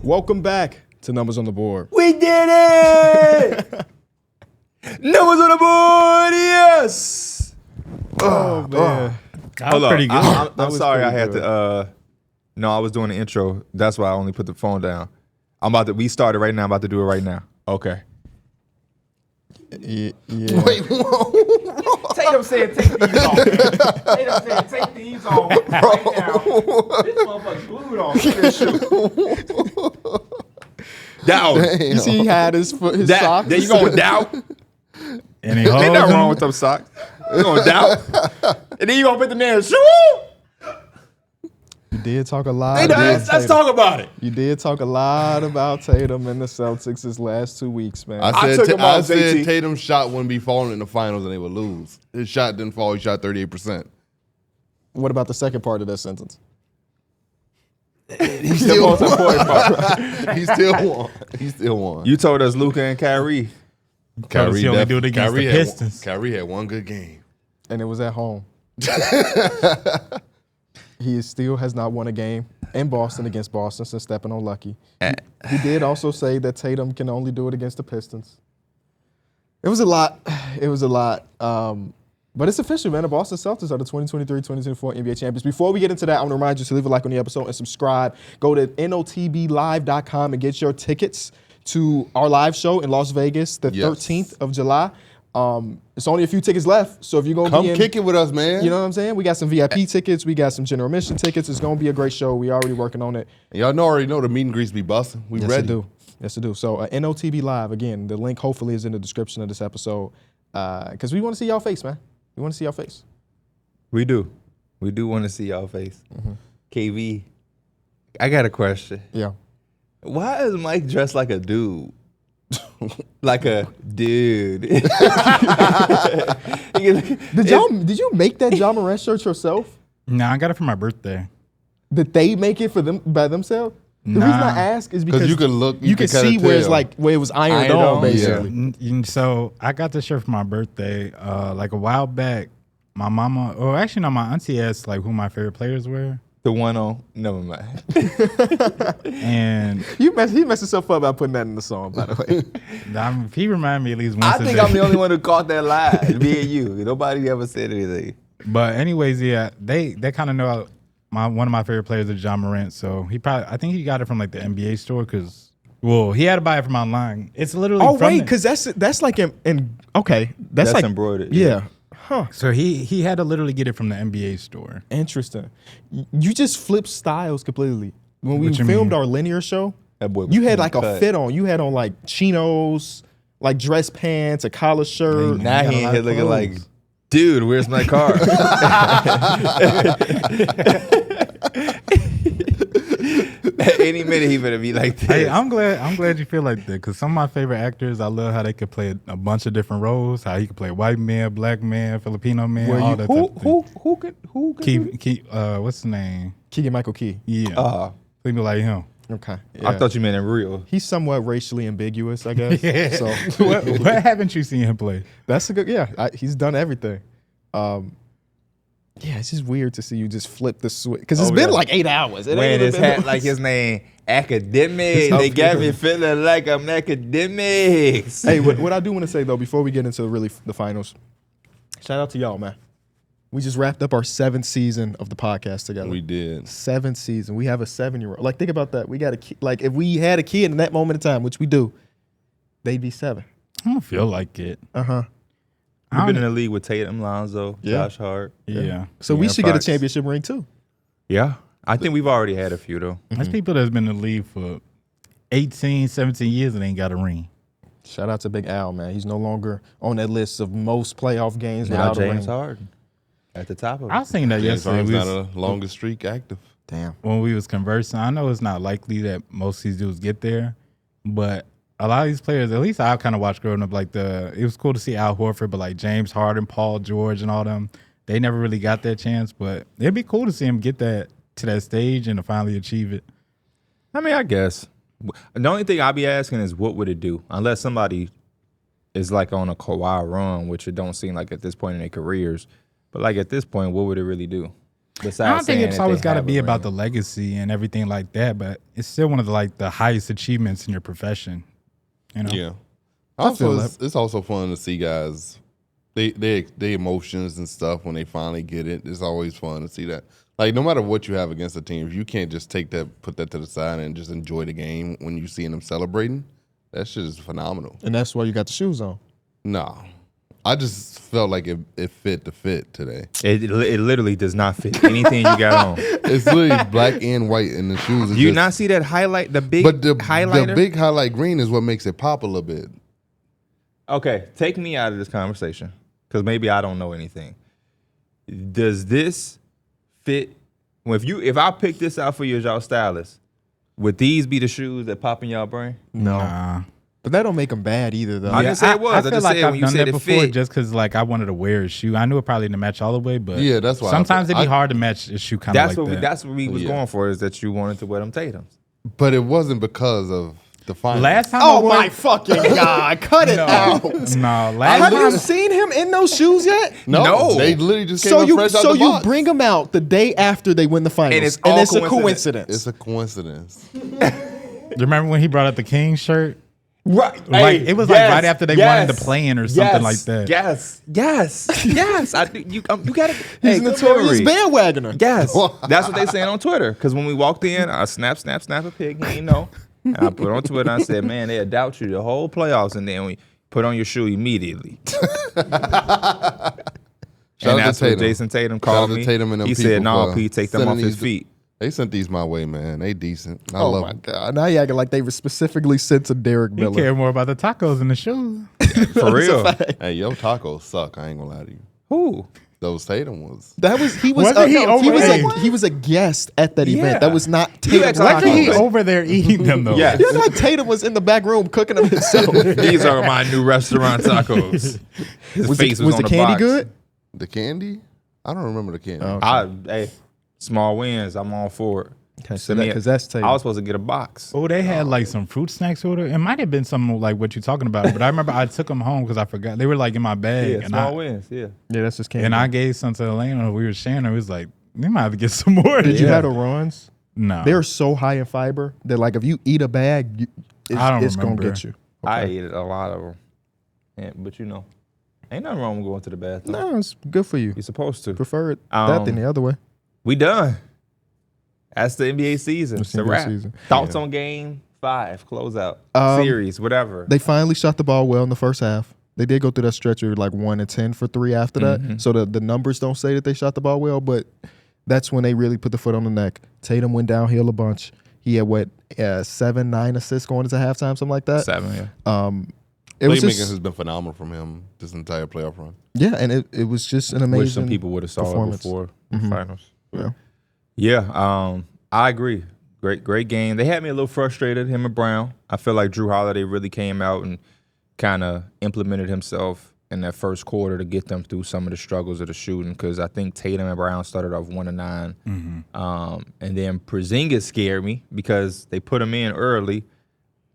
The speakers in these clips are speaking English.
Welcome back to Numbers on the Board. We did it! Numbers on the board, yes! Oh, man. That was pretty good. I'm sorry I had to, no, I was doing the intro. That's why I only put the phone down. We started right now. I'm about to do it right now. Okay. Yeah. Wait, whoa. Tatum said take these off. Tatum said take these off right now. This motherfucker glued on. Down. You see he had his socks? There you going down. And he Ain't nothing holds wrong him. with them socks. You going down. And then you gonna put the man shoe. You did talk a lot. Hey, about let's Tatum. talk about it. You did talk a lot about Tatum and the Celtics this last 2 weeks, man. I took him I off, said JT. Tatum's shot wouldn't be falling in the finals and they would lose. His shot didn't fall. He shot 38%. What about the second part of that sentence? He still won. He still won. You told us Luka and Kyrie. Told us he only do it against the Pistons. Kyrie had one good game. And it was at home. He still has not won a game in Boston against Boston since stepping on Lucky. He did also say that Tatum can only do it against the Pistons. It was a lot. But it's official, man. The Boston Celtics are the 2023-2024 NBA champions. Before we get into that, I want to remind you to leave a like on the episode and subscribe. Go to NOTBlive.com and get your tickets to our live show in Las Vegas the 13th of July. It's only a few tickets left, so if you're going to be Come kick it with us, man. You know what I'm saying? We got some VIP tickets. We got some general admission tickets. It's going to be a great show. We already working on it. Y'all already know the meet and greets be busting. We Yes, ready. I do. Yes, I do. So NOTB Live, again, the link hopefully is in the description of this episode because we want to see y'all face, man. We want to see y'all face. We do. We do want to see y'all face. KV, I got a question. Yeah. Why is Mike dressed like a dude? Like a dude. Did you make that John Morant shirt yourself? Nah, I got it for my birthday. Did they make it for them by themselves? The reason I ask is because you can look, you can see where it's like where it was ironed on, basically. So I got this shirt for my birthday like a while back. My mama, or actually no, my auntie asked like who my favorite players were. The one on, never mind. And he messed himself up by putting that in the song, by the way. he reminded me at least once I a think day. I'm the only one who caught that lie. Me and you. Nobody ever said anything. But anyways, yeah, they kind of know one of my favorite players is John Morant. So I think he got it from like the NBA store because, well, he had to buy it from online. It's literally because that's like that's like embroidered. Yeah. Huh. So he had to literally get it from the NBA store. Interesting. You just flipped styles completely. When we What you filmed mean? our linear show, That boy was you had clean like a cut. fit on. You had on like chinos, like dress pants, a collar shirt. Now got he a in lot here of looking clothes. like, dude, where's my car? Any minute he better be like this. Hey, I'm glad you feel like that because some of my favorite actors, I love how they could play a bunch of different roles. How he could play white man, black man, Filipino man, all that. type of thing. Who can What's his name? Keegan-Michael Key. Yeah, people like him. Okay. I thought you meant in real. He's somewhat racially ambiguous, I guess. Yeah. So what haven't you seen him play? that's a good. Yeah, he's done everything. Yeah, it's just weird to see you just flip the switch because it's been like 8 hours. It Wearing ain't his even been hat like his name, academic. It's They got me up feeling like I'm academics. Hey, what I do want to say though, before we get into really the finals, shout out to y'all, man. We just wrapped up our 7th season of the podcast together. We did. 7th season. We have a 7-year-old. Like, think about that. We got a kid. Like, if we had a kid in that moment in time, which we do, they'd be 7. I don't feel like it. We've been in the league with Tatum, Lonzo, Yeah. Josh Hart. Yeah. So we Yeah, should get a facts. championship ring too. Yeah. I think we've already had a few, though. There's people that's been in the league for 18, 17 years and ain't got a ring. Shout out to Big Al, man. He's no longer on that list of most playoff games Now without a James ring. Harden at the top of I it. was thinking that James yesterday. Harden's not a longest streak active. Damn. When we was conversing, I know it's not likely that most of these dudes get there, but a lot of these players, at least I kind of watched growing up, like it was cool to see Al Horford, but like James Harden, Paul George, and all them, they never really got that chance. But it'd be cool to see him get that to that stage and to finally achieve it. I mean, I guess. The only thing I'll be asking is what would it do? Unless somebody is like on a Kawhi run, which it don't seem like at this point in their careers. But like at this point, what would it really do? Besides I don't think saying it's that always they got to have be a about the ring. legacy and everything like that, but it's still one of the highest achievements in your profession. You know? Yeah. feel Also, it's also fun to see guys, they emotions and stuff when they finally get it. It's always fun to see that. Like, no matter what you have against a team, if you can't just put that to the side and just enjoy the game when you seeing them celebrating, that shit is phenomenal. And that's why you got the shoes on. No. I just felt like it fit the fit today. It literally does not fit anything you got on. It's literally black and white in the shoes. Do you not see that highlight? The big highlighter. The big highlight green is what makes it pop a little bit. Okay, take me out of this conversation because maybe I don't know anything. Does this fit? Well, if I pick this out for you as y'all stylist, would these be the shoes that pop in y'all brain? No. Nah. But that don't make them bad either, though. I didn't say it was. I feel just like said I've when you done said that it before fit. just because like I wanted to wear a shoe. I knew it probably didn't match all the way, but Yeah, that's why sometimes it'd be I- hard to match a shoe kind of like that. That's what we was Yeah. going for, is that you wanted to wear them Tatums. But it wasn't because of the finals. Last time Oh I wore, my fucking God! Cut it out. no, last Have you time seen him in those shoes yet? No. They literally just came So up you fresh out the box. bring them out the day after they win the finals, And it's all a coincidence. coincidence. It's a coincidence. you remember when he brought out the King shirt? Right. Like, it was like right after they won the play-in or something like that. Yes. You got it. He's a notorious bandwagoner. Yes. That's what they saying on Twitter. Because when we walked in, I snap a pig. He didn't know. And I put on Twitter and I said, man, they'll doubt you the whole playoffs. And then we put on your shoe immediately. Shout And out that's to what Tatum. Jason Tatum Shout called out to me. Tatum and them He said, people no, for Pete, take them sending off his these- feet. They sent these my way, man. They decent. I Oh love my them. God! Now you acting like they were specifically sent to Derrick He Miller. cared more about the tacos than the shoes. For real. Hey, yo, tacos suck. I ain't gonna lie to you. Who? Those Tatum was. That was he was Wasn't he no, he was over- he was a guest at that Yeah. event. That was not You Tatum. act like Wasn't he Tacos. over there eating them though? Yeah. You know, like Tatum was in the back room cooking them himself. These are my new restaurant tacos. His was face the, was on the candy box. good? The candy? I don't remember the candy. Oh. Hey, small wins. I'm all for it. Okay, Send me a- because that's Tatum. I was supposed to get a box. Oh, they had like some fruit snacks order. It might have been something like what you're talking about, but I remember I took them home because I forgot. They were like in my bag, Yeah, and small wins. Yeah. yeah, that's just candy. and I gave some to Elena. We were sharing. It was like, we might have to get some more. Did you Yeah. have the runs? No, They're so high in fiber that like if you eat a bag, I don't it's gonna remember. get you. I Okay. ate a lot of them. Yeah, but you know, ain't nothing wrong with going to the bathroom. No, it's good for you. You're supposed to. Prefer it that than the other way. We done. That's the NBA season. That's It's the a NBA wrap. season. Thoughts on game 5, closeout, series, whatever. They finally shot the ball well in the first half. They did go through that stretch of like 1 and 10 for 3 after that. So the numbers don't say that they shot the ball well, but that's when they really put the foot on the neck. Tatum went downhill a bunch. He had 7, 9 assists going into halftime, something like that. 7, yeah. It was Playmaking just, has been phenomenal from him this entire playoff run. yeah, and it was just an amazing Wish some people would have saw it performance. before the finals. Yeah. Yeah, I agree. Great game. They had me a little frustrated, him and Brown. I feel like Drew Holiday really came out and kind of implemented himself in that first quarter to get them through some of the struggles of the shooting, because I think Tatum and Brown started off 1-9. And then Porzingis scared me because they put him in early,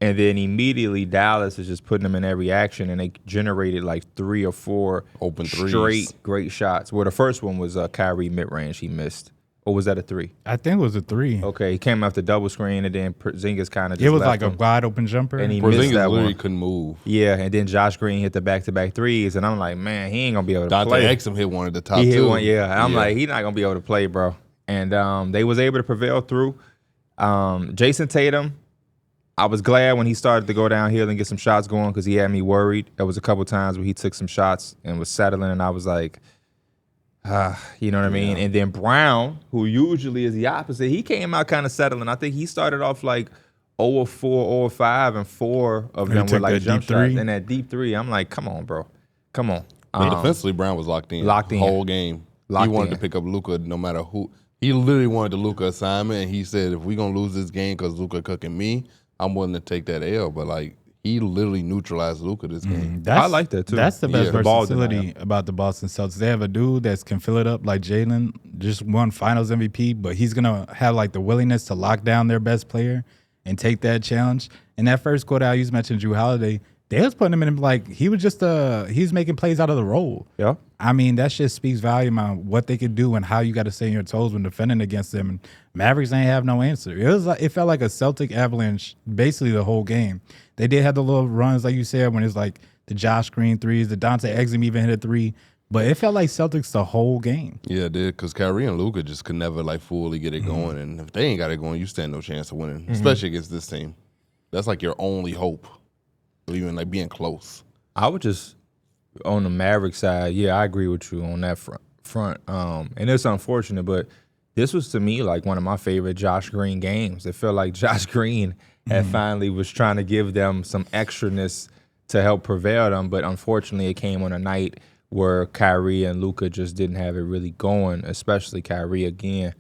and then immediately Dallas is just putting them in every action, and they generated like 3 or 4 Open threes. straight great shots. Well, the first one was Kyrie mid-range he missed. Or was that a 3? I think it was a 3. Okay, he came off the double screen, and then Porzingis kind of just It was left like a him, wide open jumper. and he missed Porzingis that literally one. couldn't move. Yeah, and then Josh Green hit the back-to-back threes, and I'm like, man, he ain't gonna be able to Dante play. Exum hit one at the top He hit too. one, yeah. And I'm like, he's not gonna be able to play, bro. And they was able to prevail through. Jayson Tatum, I was glad when he started to go downhill and get some shots going because he had me worried. There was a couple times where he took some shots and was settling, and I was like, you know what I mean? And then Brown, who usually is the opposite, he came out kind of settling. I think he started off like 0 of 4, 0 of 5, and 4 of He them were took like that jump deep three. shots. And that deep 3, I'm like, come on, bro. Come on. But defensively, Brown was locked in. Locked in. The whole game. Locked he wanted in. to pick up Luka no matter who. He literally wanted the Luka assignment, and he said, if we're going to lose this game because Luka cooking me, I'm willing to take that L. But, like, he literally neutralized Luka this game. I like that, too. That's the best Yeah. The ball versatility about the Boston Celtics. They have a dude that can fill it up like Jaylen, just won Finals MVP, but he's gonna have like the willingness to lock down their best player and take that challenge. In that first quarter, I used to mention Drew Holiday. they was putting him in like he was just he's making plays out of the role. Yeah. I mean, that shit speaks volume on what they could do and how you got to stay on your toes when defending against them. And Mavericks ain't have no answer. It felt like a Celtic avalanche basically the whole game. They did have the little runs, like you said, when it's like the Josh Green threes, the Dante Exum even hit a 3. But it felt like Celtics the whole game. Yeah, it did, because Kyrie and Luka just could never like fully get it going. And if they ain't got it going, you stand no chance of winning, especially against this team. That's like your only hope of even like being close. I would just, on the Mavericks side, yeah, I agree with you on that front. And it's unfortunate, but this was to me like one of my favorite Josh Green games. It felt like Josh Green had finally was trying to give them some extraness to help prevail them, but unfortunately it came on a night where Kyrie and Luka just didn't have it really going, especially Kyrie again.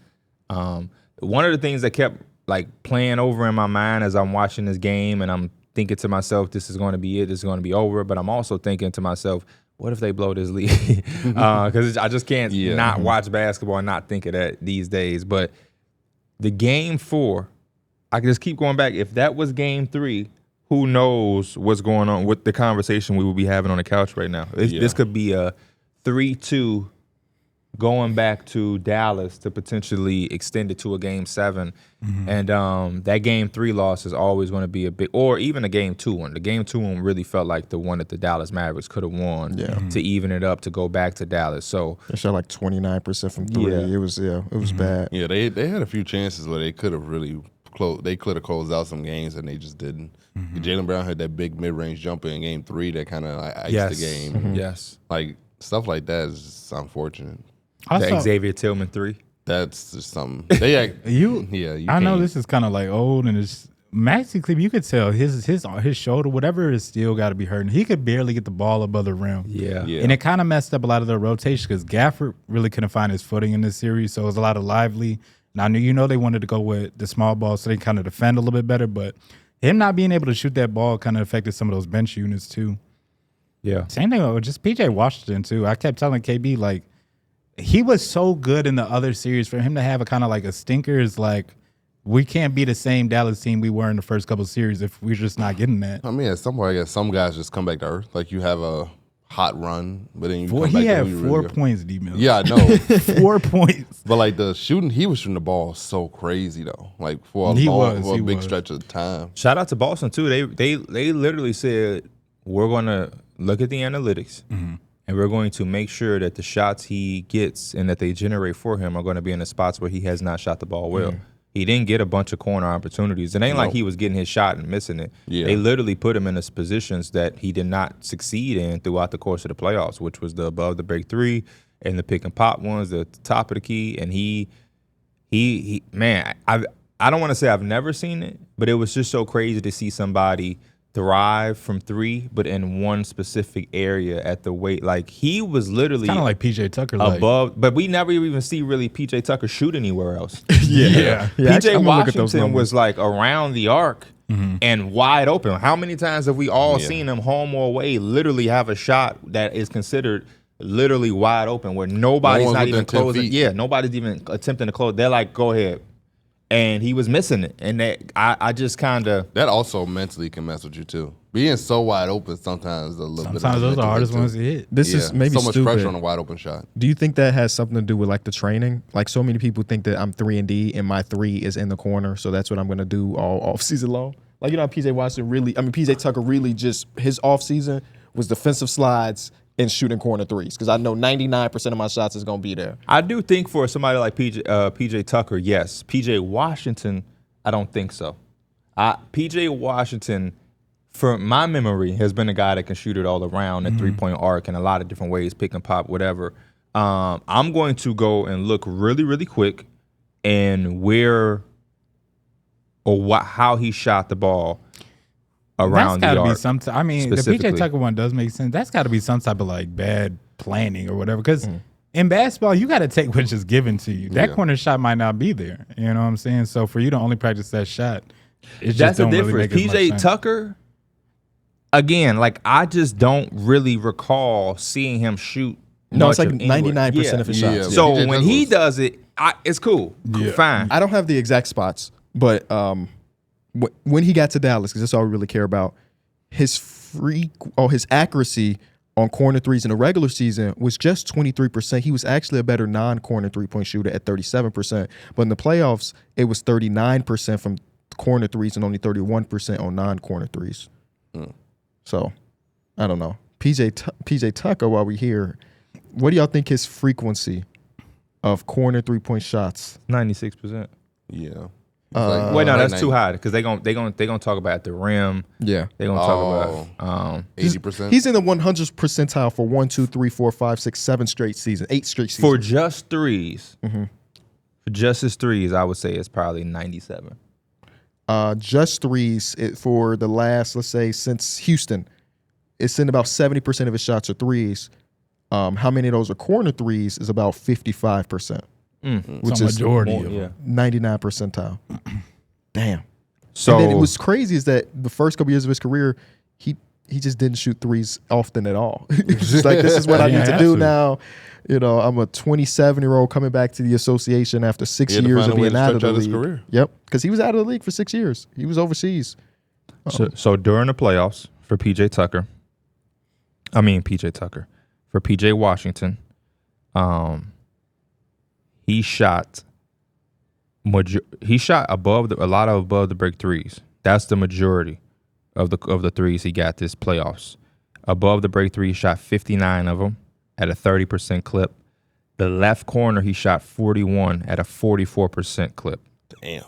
One of the things that kept like playing over in my mind as I'm watching this game, and I'm thinking to myself, this is going to be it, this is going to be over, but I'm also thinking to myself, what if they blow this league? Because I just can't not watch basketball and not think of that these days. But the game 4, I can just keep going back. If that was game 3, who knows what's going on with the conversation we will be having on the couch right now. This could be a 3-2 going back to Dallas to potentially extend it to a game 7. And that game 3 loss is always going to be a big, or even a game 2 one. The game 2 one really felt like the one that the Dallas Mavericks could have won to even it up to go back to Dallas. So they shot like 29% from 3. Yeah. It was bad. Yeah, they had a few chances where they could have really closed. They could have closed out some games and they just didn't. Jaylen Brown had that big mid-range jumper in game 3 that kind of iced the game. Yes. Like stuff like that is just unfortunate. The Xavier Tillman 3. That's just something. They I know this is kind of like old, and it's Maxi Kleber. You could tell his shoulder, whatever, is still got to be hurting. He could barely get the ball above the rim. Yeah. And it kind of messed up a lot of their rotation because Gafford really couldn't find his footing in this series, so it was a lot of lively. And I knew they wanted to go with the small ball so they kind of defend a little bit better, but him not being able to shoot that ball kind of affected some of those bench units too. Yeah. Same thing with just PJ Washington too. I kept telling KB like he was so good in the other series. For him to have a kind of like a stinker is like we can't be the same Dallas team we were in the first couple of series if we're just not getting that. I mean, at some point, I guess some guys just come back to earth. Like you have a hot run, but then you come back. He had to 4 points, D-Mills. Yeah, I know. 4 points. But like the shooting, he was shooting the ball so crazy though. Like for a big stretch of time. Shout out to Boston too. They literally said we're going to look at the analytics and we're going to make sure that the shots he gets and that they generate for him are going to be in the spots where he has not shot the ball well. He didn't get a bunch of corner opportunities. It ain't like he was getting his shot and missing it. Yeah. They literally put him in his positions that he did not succeed in throughout the course of the playoffs, which was the above the break 3 and the pick and pop ones, the top of the key. And he man, I don't want to say I've never seen it, but it was just so crazy to see somebody thrive from 3, but in one specific area at the weight. Like he was literally Kind of like PJ Tucker. above, but we never even see really PJ Tucker shoot anywhere else. I'm PJ gonna look at those Washington numbers. was like around the arc and wide open. How many times have we all seen him home or away literally have a shot that is considered literally wide open where nobody's No one's not within even 10 closing? feet. Yeah, nobody's even attempting to close. They're like, go ahead. And he was missing it. And that I just kind of. That also mentally can mess with you too. Being so wide open sometimes a little bit. Sometimes those are the mental hardest hit, too. ones to hit. This is maybe so much stupid. pressure on a wide open shot. Do you think that has something to do with like the training? Like so many people think that I'm 3-and-D and my 3 is in the corner, so that's what I'm gonna do all off season long. Like PJ Tucker really just his off season was defensive slides and shooting corner 3s because I know 99% of my shots is gonna be there. I do think for somebody like PJ Tucker, yes. PJ Washington, I don't think so. PJ Washington, for my memory, has been a guy that can shoot it all around at 3-point arc in a lot of different ways, pick and pop, whatever. I'm going to go and look really, really quick and how he shot the ball around That's the got to arc. be some. I mean, the PJ specifically. Tucker one does make sense. That's got to be some type of like bad planning or whatever. Because in basketball, you got to take what's just given to you. That corner shot might not be there. You know what I'm saying? So for you to only practice that shot, it That's just the don't difference. really make as much PJ sense. Tucker, again, like I just don't really recall seeing him shoot. No, it's much like of anywhere. 99% of his Yeah. shots. So PJ when Tucker he was- does it, it's cool. Fine. I don't have the exact spots, but when he got to Dallas, because that's all we really care about, his his accuracy on corner threes in the regular season was just 23%. He was actually a better non-corner three-point shooter at 37%. But in the playoffs, it was 39% from corner threes and only 31% on non-corner threes. So, I don't know. PJ Tucker, while we're here, what do y'all think his frequency of corner three-point shots? 96%. Yeah. Wait, no, that's too high because they gonna talk about the rim. Yeah. They're gonna talk about 80%. He's in the 100th percentile for 1, 2, 3, 4, 5, 6, 7 straight seasons, 8 straight seasons. for just threes. For just his threes, I would say it's probably 97. Just threes for the last, let's say, since Houston, it's in about 70% of his shots are threes. How many of those are corner threes is about 55%, which Some is majority More, of them. 99 percentile. Damn. So And then it was crazy is that the first couple years of his career, he just didn't shoot threes often at all. It's just like, this is what I need to do now. You know, I'm a 27-year-old coming back to the association after 6 He had to years find of a way being to out of stretch the out his league. career. Yep, because he was out of the league for 6 years. He was overseas. So during the playoffs for PJ Washington, he shot above the break threes. That's the majority of the threes he got this playoffs. Above the break three, he shot 59 of them at a 30% clip. The left corner, he shot 41 at a 44% clip. Damn.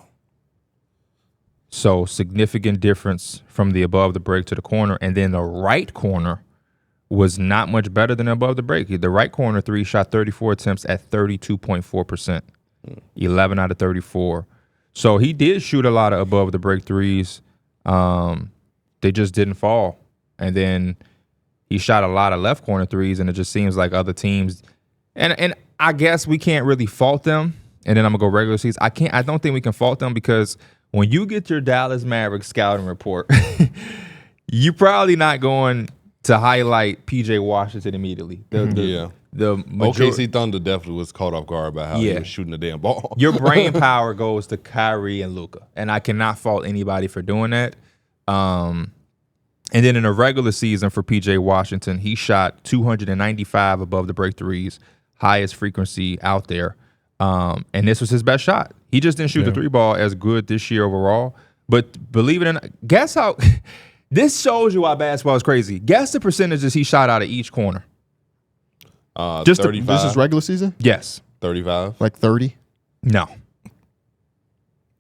So significant difference from the above the break to the corner. And then the right corner was not much better than above the break. The right corner three shot 34 attempts at 32.4%, 11 out of 34. So he did shoot a lot of above the break threes. They just didn't fall. And then he shot a lot of left corner threes, and it just seems like other teams. And I guess we can't really fault them. And then I'm gonna go regular season. I don't think we can fault them because when you get your Dallas Mavericks scouting report, you're probably not going to highlight PJ Washington immediately. The OKC Thunder definitely was caught off guard by how he was shooting the damn ball. Your brain power goes to Kyrie and Luka, and I cannot fault anybody for doing that. And then in a regular season for PJ Washington, he shot 295 above the break threes, highest frequency out there. And this was his best shot. He just didn't shoot the three ball as good this year overall. But believe it or not, guess how this shows you why basketball is crazy. Guess the percentages he shot out of each corner. Just 35. this is regular season? Yes. 35. Like 30? No.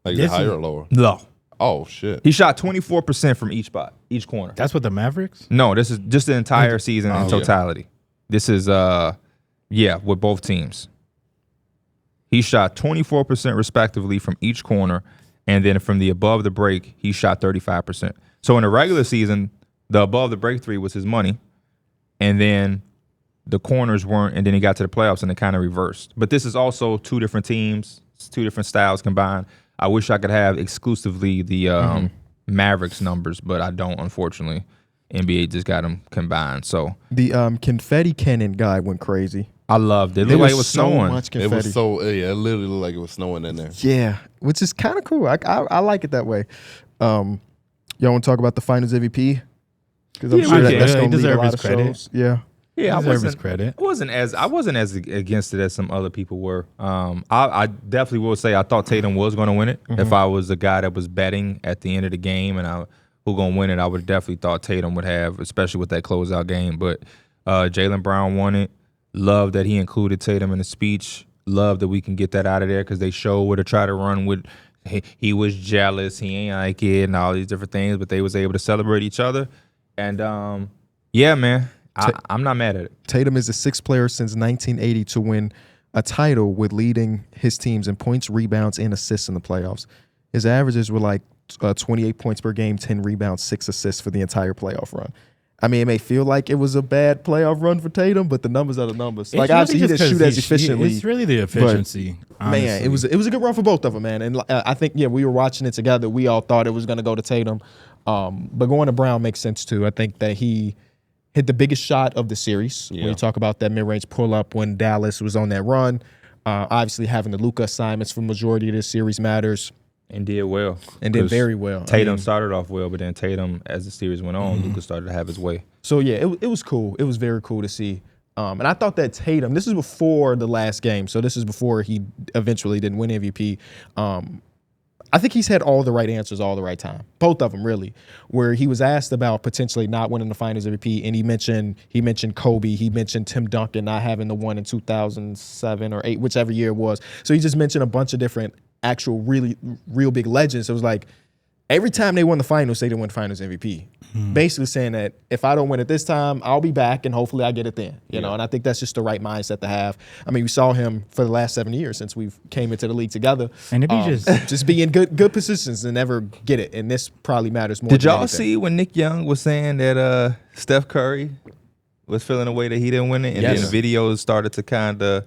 Like is it higher or lower? No. Oh shit. He shot 24% from each spot, each corner. That's what the Mavericks? No, this is just the entire season in totality. This is with both teams. He shot 24% respectively from each corner, and then from the above the break, he shot 35%. So in the regular season, the above the break three was his money, and then the corners weren't, and then he got to the playoffs and it kind of reversed. But this is also two different teams, it's two different styles combined. I wish I could have exclusively the Mavericks numbers, but I don't, unfortunately. NBA just got them combined. So The confetti cannon guy went crazy. I loved it. It There looked like it was so snowing. much It confetti. was so it literally looked like it was snowing in there. Yeah, which is kind of cool. I like it that way. Y'all want to talk about the Finals MVP? Because I'm Yeah, sure we that's can. going He to lead a deserves lot his of credit. shows. Yeah. Yeah, I Deserve his credit. wasn't as against it as some other people were. I definitely will say I thought Tatum was going to win it. If I was the guy that was betting at the end of the game and who going to win it, I would have definitely thought Tatum would have, especially with that closeout game. But Jaylen Brown won it. Love that he included Tatum in the speech. Love that we can get that out of there because they showed where to try to run with. He was jealous. He ain't like it and all these different things, but they was able to celebrate each other. And yeah, man. I'm not mad at it. Tatum is the sixth player since 1980 to win a title with leading his teams in points, rebounds, and assists in the playoffs. His averages were like 28 points per game, 10 rebounds, 6 assists for the entire playoff run. I mean, it may feel like it was a bad playoff run for Tatum, but the numbers are the numbers. Like, obviously, he didn't shoot as efficiently. It's really the efficiency. Man, it was a good run for both of them, man. And I think, we were watching it together. We all thought it was going to go to Tatum. But going to Brown makes sense, too. I think that he hit the biggest shot of the series. When you talk about that mid-range pull-up when Dallas was on that run. Obviously, having the Luka assignments for the majority of this series matters. And did well. And did very well. Tatum started off well, but then Tatum, as the series went on, Luka started to have his way. So, yeah, it was cool. It was very cool to see. And I thought that Tatum, this is before the last game, so this is before he eventually didn't win MVP. I think he's had all the right answers all the right time. Both of them, really. Where he was asked about potentially not winning the Finals MVP, and he mentioned Kobe, he mentioned Tim Duncan not having the one in 2007 or 8, whichever year it was. So he just mentioned a bunch of different actual real big legends. It was like every time they won the Finals, they didn't win Finals MVP. Basically saying that if I don't win it this time, I'll be back and hopefully I get it then. You know, and I think that's just the right mindset to have. I mean, we saw him for the last 7 years since we came into the league together. And if he just be in good positions and never get it. And this probably matters more. Did than y'all anything. see when Nick Young was saying that Steph Curry was feeling a way that he didn't win it, and then the videos started to kind of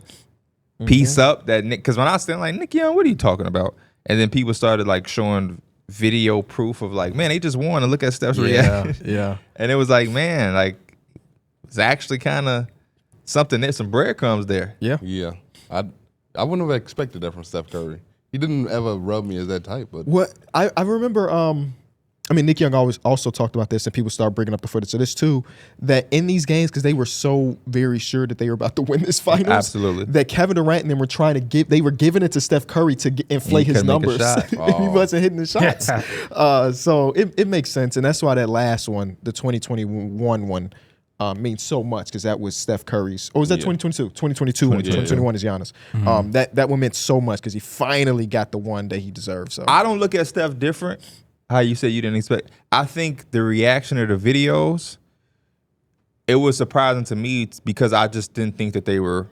piece up that Nick? Because when I was saying like, Nick Young, what are you talking about? And then people started like showing video proof of like, man, they just won, and look at Steph's reaction. Yeah. And it was like, man, like it's actually kind of something there, some breadcrumbs there. Yeah. Yeah. I wouldn't have expected that from Steph Curry. He didn't ever rub me as that type, but What I remember, I mean, Nick Young always also talked about this, and people start bringing up the footage of this too, that in these games, because they were so very sure that they were about to win this finals, Absolutely. that Kevin Durant and them were trying to they were giving it to Steph Curry to inflate his couldn't make a numbers. shot. He wasn't hitting the shots. So it makes sense, and that's why that last one, the 2021 one, means so much, because that was Steph Curry's, or was that 2022? 2022 and 2021 is Giannis. That one meant so much because he finally got the one that he deserved. So I don't look at Steph different. How you said you didn't expect. I think the reaction to the videos, it was surprising to me because I just didn't think that they were,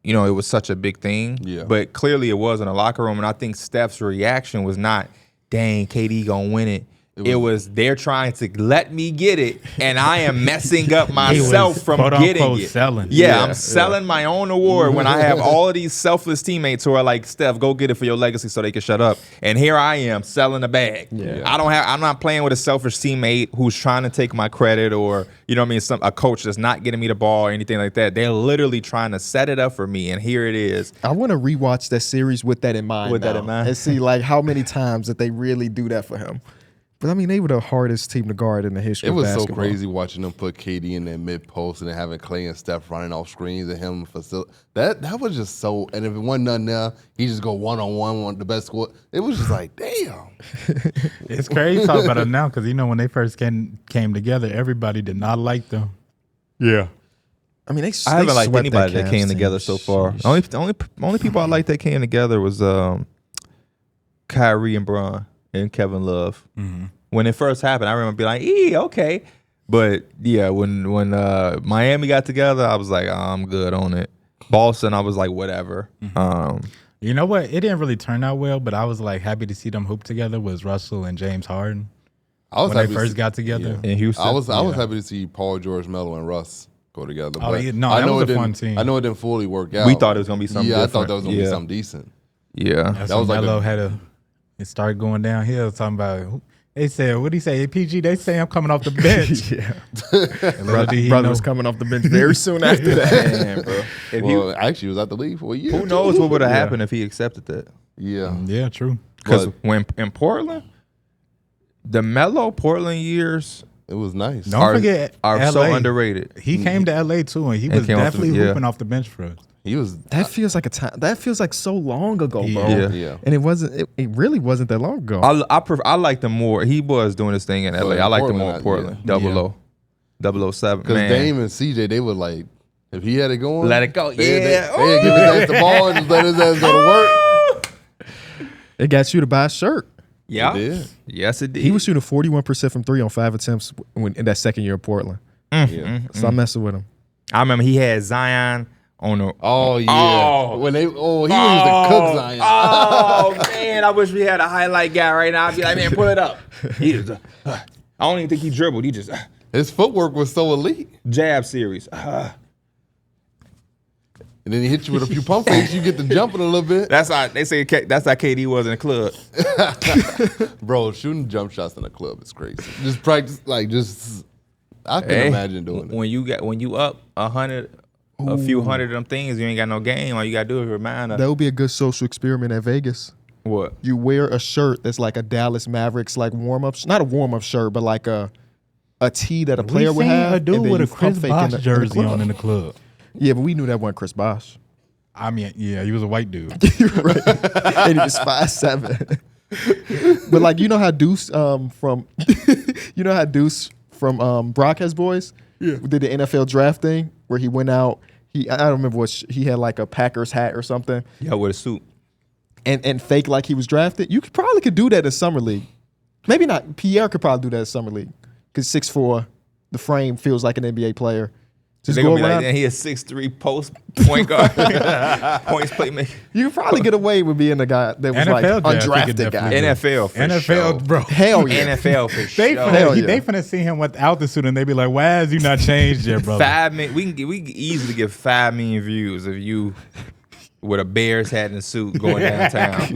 it was such a big thing. Yeah. But clearly it was in a locker room, and I think Steph's reaction was not, dang, KD gonna win it. It was they're trying to let me get it, and I am messing up myself from getting it. Selling. Yeah, I'm selling my own award when I have all of these selfless teammates who are like, Steph, go get it for your legacy so they can shut up. And here I am selling the bag. Yeah. I'm not playing with a selfish teammate who's trying to take my credit, or a coach that's not getting me the ball or anything like that. They're literally trying to set it up for me, and here it is. I want to rewatch that series with that in mind. With that in mind. and see like how many times that they really do that for him. But I mean, they were the hardest team to guard in the history it of was so basketball. crazy watching them put KD in that mid post and then having Klay and Steph running off screens and him that was just so. And if it wasn't nothing there, he just go one-on-one, the best score. It was just like, damn. It's crazy talking about it now because when they first came together, everybody did not like them. Yeah. I mean, I haven't liked anybody that came together so far. Only people I liked that came together was Kyrie and Braun and Kevin Love. When it first happened, I remember being like, okay. But yeah, when Miami got together, I was like, I'm good on it. Boston, I was like, whatever. You know what? It didn't really turn out well, but I was like happy to see them hoop together. Was Russell and James Harden when they first got together in Houston? I was happy to see Paul George, Melo, and Russ go together. Oh, but yeah, no, I that know was it a fun didn't- team. I know it didn't fully work out. We thought it was gonna be something. Yeah, different. I thought that was gonna be something decent. Yeah, That's that was when like Melo it started going downhill. Talking about they said, what did he say? PG, they say I'm coming off the bench. Brother was coming off the bench very soon after that. man, bro. If Well, actually, he was out the league for a year. who knows what would have happened if he accepted that? Yeah. Yeah, true. Because But- when in Portland, the Melo Portland years It was nice. Don't forget are so LA. underrated. He came to LA too, and he was came off the- definitely yeah. hooping off the bench for us. He was. That feels like a time. That feels like so long ago, bro. Yeah. Yeah. And it wasn't. It really wasn't that long ago. I liked him more. He was doing his thing in LA. in I liked him Portland, more in Portland. yeah. 007. Because Man. Dame and CJ, they were like, if he had it going, Let it go. They Yeah. give his ass the ball and just let his ass go to work. It got you to buy a shirt. Yeah. It did. Yes, it did. He was shooting 41% from 3 on 5 attempts in that second year of Portland. Yeah. So I'm messing with him. I remember he had Zion on the. Oh yeah. Oh. When he was the cook Zion. Oh man, I wish we had a highlight guy right now. I'd be like, man, pull it up. He just, I don't even think he dribbled. He just His footwork was so elite. jab series. And then he hit you with a few pump fakes, you get to jumping a little bit. That's how they say. That's how KD was in the club. Bro, shooting jump shots in a club is crazy. Just practice, I can imagine doing it. When you up 100, a few hundred of them things, you ain't got no game. All you gotta do is remind That would be a good social experiment at Vegas. What? You wear a shirt that's like a Dallas Mavericks like warm up, not a warm up shirt, but like a tee that a player would have. A dude and then with a you Chris pump fake Bosh the jersey club. on in the club. Yeah, but we knew that wasn't Chris Bosh. I mean, yeah, he was a white dude. Right. And he was 5'7". But like, you know how Deuce from Broadcast Boys did the NFL draft thing where he went out. I don't remember what he had like a Packers hat or something. Yeah, with a suit. And fake like he was drafted. You could do that in summer league. Maybe not. Pierre could probably do that in summer league because 6'4", the frame feels like an NBA player. Just They're go gonna be around. like, he is 6'3" post point guard, points playmaker. You could probably get away with being the guy that was like NFL draft, he could undrafted guy. definitely NFL for NFL, sure. bro. Hell yeah. NFL for They sure. Hell yeah. finna see him without the suit and they be like, why has you not changed yet, brother? 5 million. We can easily get 5 million views of you with a Bears hat and suit going downtown.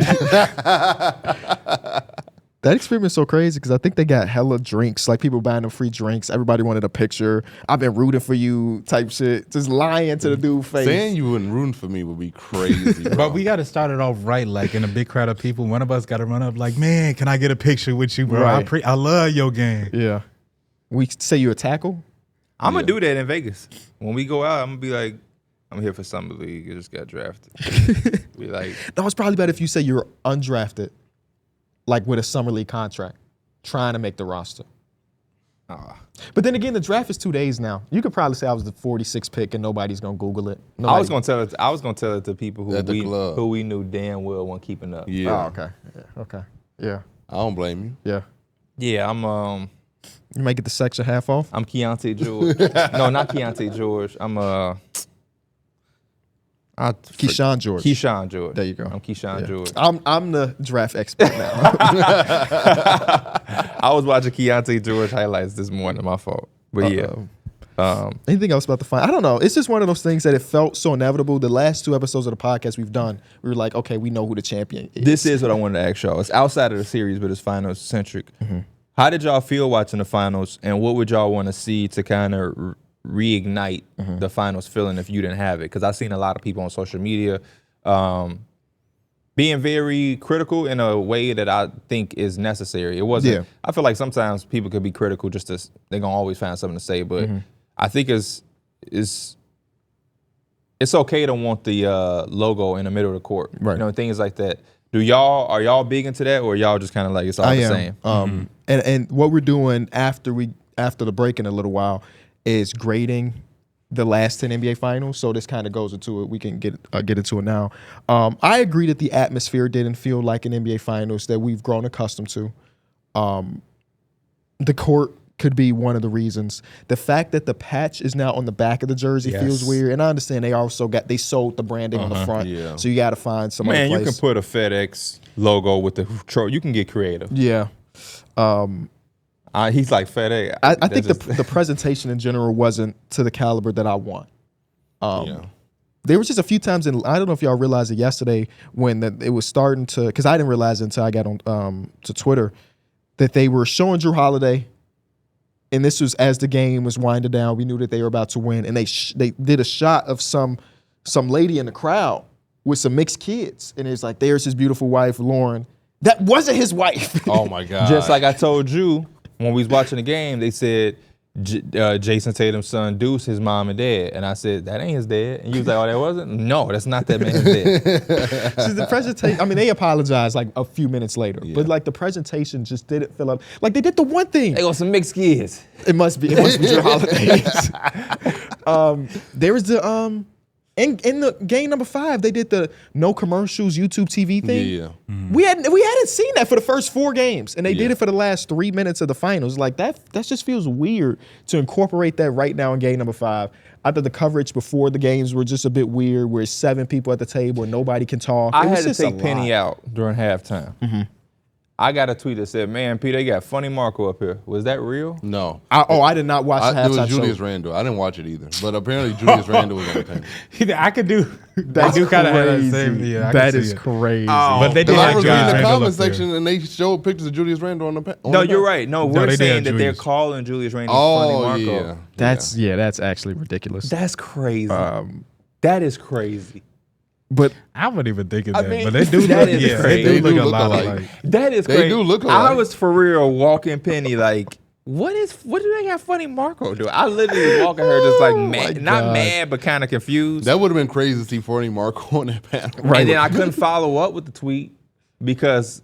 That experience is so crazy because I think they got hella drinks, like people buying them free drinks. Everybody wanted a picture. I've been rooting for you type shit. Just lying to the dude face. Saying you wouldn't rooting for me would be crazy. Bro. But we got to start it off right, like in a big crowd of people. One of us got to run up like, man, can I get a picture with you, bro? Right. I love your game. Yeah. We say you a tackle? I'm gonna do that in Vegas. When we go out, I'm gonna be like, I'm here for summer league. I just got drafted. Be like, No, it's probably better if you say you're undrafted, like with a summer league contract, trying to make the roster. But then again, the draft is 2 days now. You could probably say I was the 46th pick and nobody's gonna Google it. I was gonna tell it to people At the club. who we knew damn well weren't keeping up. Yeah. Oh, okay. Yeah. Okay. Yeah. I don't blame you. Yeah. Yeah, I'm You might get the section half off. I'm Keontae George. No, not Keontae George. I'm Keyshawn George. Keyshawn George. There you go. I'm Keyshawn Yeah. George. I'm the draft expert now. I was watching Keontae George highlights this morning. My fault. But yeah. Anything else about the final? I don't know. It's just one of those things that it felt so inevitable. The last 2 episodes of the podcast we've done, we were like, okay, we know who the champion is. This is what I wanted to ask y'all. It's outside of the series, but it's finals centric. How did y'all feel watching the finals, and what would y'all want to see to kind of reignite the finals feeling if you didn't have it? Because I've seen a lot of people on social media being very critical in a way that I think is necessary. It wasn't. Yeah. I feel like sometimes people could be critical just to they're gonna always find something to say, but I think it's okay to want the logo in the middle of the court, Right. You know, things like that. Are y'all big into that, or y'all just kind of like it's all the same? And what we're doing after the break in a little while is grading the last 10 NBA finals. So this kind of goes into it. We can get into it now. I agree that the atmosphere didn't feel like an NBA finals that we've grown accustomed to. The court could be one of the reasons. The fact that the patch is now on the back of the jersey feels weird. And I understand they sold the branding on the front. Yeah. So you got to find some other Man, you place. can put a FedEx logo with the you can get creative. Yeah. He's like FedEx. I think the presentation in general wasn't to the caliber that I want. There was just a few times, and I don't know if y'all realized it yesterday when it was starting to, because I didn't realize it until I got on to Twitter, that they were showing Drew Holiday, and this was as the game was winding down. We knew that they were about to win, and they did a shot of some lady in the crowd with some mixed kids, and it's like, there's his beautiful wife, Lauren. That wasn't his wife. Oh my God. Just like I told you when we was watching the game, they said Jayson Tatum's son Deuce, his mom and dad, and I said that ain't his dad, and you was like, oh, that wasn't? No, that's not that man's dad. So the presentation, I mean, they apologized like a few minutes later, but like the presentation just didn't fill up. Like they did the one thing. They got some mixed kids. It must be Drew Holidays. There was the in the game number 5, they did the no commercials YouTube TV thing. Yeah. We hadn't seen that for the first 4 games, and they did it for the last 3 minutes of the finals. Like that just feels weird to incorporate that right now in game number 5. I thought the coverage before the games were just a bit weird, where it's 7 people at the table and nobody can talk. I It was had to just a take Penny lot. out during halftime. I got a tweet that said, man, P, they got funny Marco up here. Was that real? No. I did not watch the It halftime was Julius show. Randle. I didn't watch it either. But apparently Julius Randle was on the panel. I could do. That's they do kind of have that crazy. same. Yeah, I That can is see it. crazy. But they did Because I have was Julius reading the Randle comment up there. section and they showed pictures of Julius Randle on the panel. No, you're right. No, No, we're they did saying have that they're Julius. calling Julius Randle funny Oh, Marco. yeah. That's actually ridiculous. That's crazy. That is crazy. But I wouldn't even think of I that, mean, but they do that look. is Yeah, crazy. they do look They a do lot look alike. alike. That is They crazy. do look I alike. was for real walking Penny like, what do they have funny Marco do? I literally was walking her just like mad, not God. mad, but kind of confused. That would have been crazy to see Forney Marco on that panel. And then I couldn't follow up with the tweet because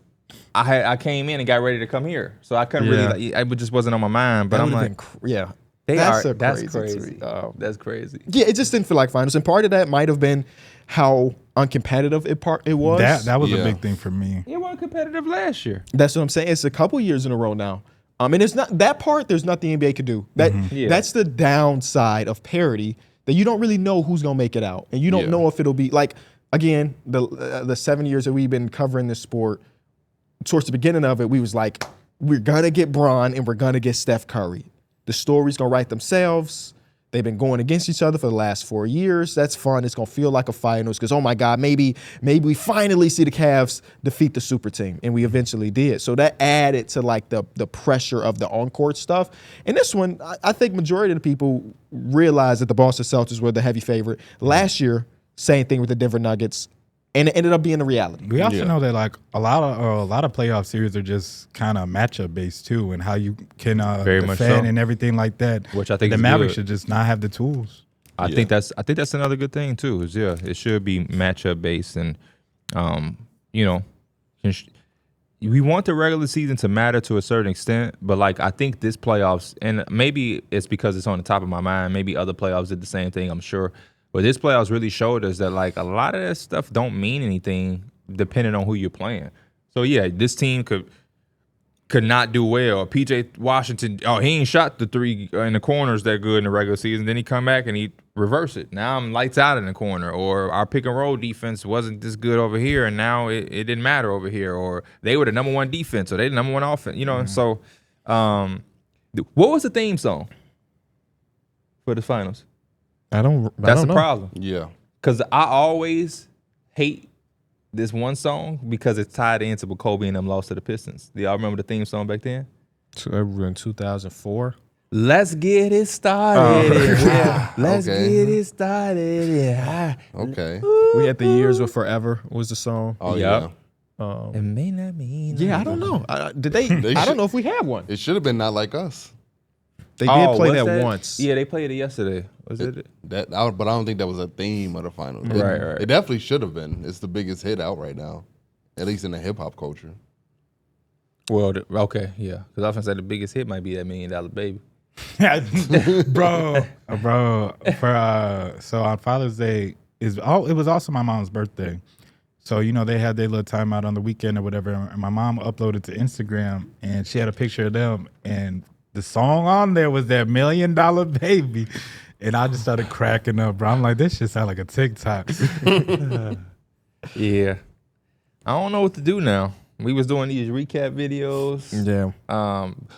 I came in and got ready to come here, so I couldn't really. Like, it just wasn't on my mind. But that I'm would've like, been yeah. that's That's crazy. tweet. That's crazy. Yeah, it just didn't feel like finals, and part of that might have been how uncompetitive it was. That was Yeah. a big thing for me. It wasn't competitive last year. That's what I'm saying. It's a couple years in a row now. And it's not that part. There's nothing the NBA can do. Yeah. That's the downside of parity. That you don't really know who's gonna make it out, and you don't Yeah. know if it'll be like again the 7 years that we've been covering this sport. Towards the beginning of it, we was like, we're gonna get Bron and we're gonna get Steph Curry. The story's gonna write themselves. They've been going against each other for the last 4 years. That's fun. It's gonna feel like a finals because oh my God, maybe we finally see the Cavs defeat the super team, and we eventually did. So that added to like the pressure of the on-court stuff. And this one, I think majority of the people realized that the Boston Celtics were the heavy favorite. Last year, same thing with the Denver Nuggets, and it ended up being a reality. We also Yeah. know that like a lot of playoff series are just kind of matchup based too, and how you can Very much defend so. and everything like that. Which I think the is Mavericks good. should just not have the tools. I think that's another good thing too. Is it should be matchup based, and we want the regular season to matter to a certain extent, but like I think this playoffs, and maybe it's because it's on the top of my mind. Maybe other playoffs did the same thing, I'm sure, but this playoffs really showed us that like a lot of that stuff don't mean anything depending on who you're playing. So yeah, this team could not do well. PJ Washington, he ain't shot the three in the corners that good in the regular season. Then he come back and he reverse it. Now I'm lights out in the corner. Or our pick and roll defense wasn't this good over here, and now it didn't matter over here. Or they were the number one defense, or they the number one offense. So what was the theme song for the finals? I don't That's the know. problem. Yeah. Because I always hate this one song because it's tied into when Kobe and them lost to the Pistons. Do y'all remember the theme song back then? In 2004. Let's get it started. Yeah. Let's Okay. get it started. Yeah. Okay. We had the Years Were Forever was the song. Oh Yup. yeah. It may not mean. Yeah, I don't know. Did they? I should- don't know if we have one. It should have been not like us. They did play what's that once. Yeah, they played it yesterday. Was it? But I don't think that was a theme of the finals. Right. It definitely should have been. It's the biggest hit out right now, at least in the hip hop culture. Well, okay, yeah. Because I was gonna say the biggest hit might be that $1 Million Baby. bro. So on Father's Day it was also my mom's birthday. So, they had their little time out on the weekend or whatever. And my mom uploaded to Instagram and she had a picture of them. And the song on there was that $1 Million Baby. And I just started cracking up, bro. I'm like, this shit sound like a TikTok. Yeah. I don't know what to do now. We was doing these recap videos. Yeah.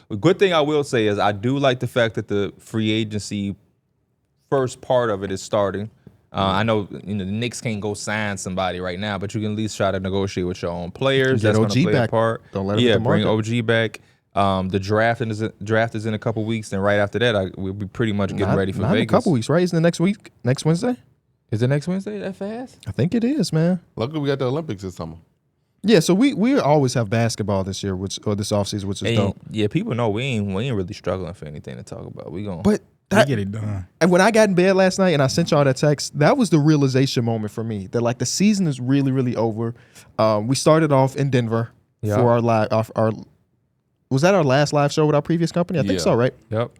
A good thing I will say is I do like the fact that the free agency first part of it is starting. I know the Knicks can't go sign somebody right now, but you can at least try to negotiate with your own players. Get That's going OG to play back. a part. Don't let him hit the bring market. OG back. The draft is in a couple weeks, and right after that, we'll be pretty much getting ready for not Vegas. in a couple weeks, right? Isn't it next week? Next Wednesday? Is it next Wednesday? That fast? I think it is, man. Luckily, we got the Olympics this summer. Yeah, so we always have basketball this year, or this offseason, which is And, dope. yeah, people know we ain't really struggling for anything to talk about. We going. But We that, get it done. and when I got in bed last night and I sent y'all that text, that was the realization moment for me that like the season is really, really over. We started off in Denver Yeah. for our live. Our was that our last live show with our previous company? I think Yeah. so, right? Yep.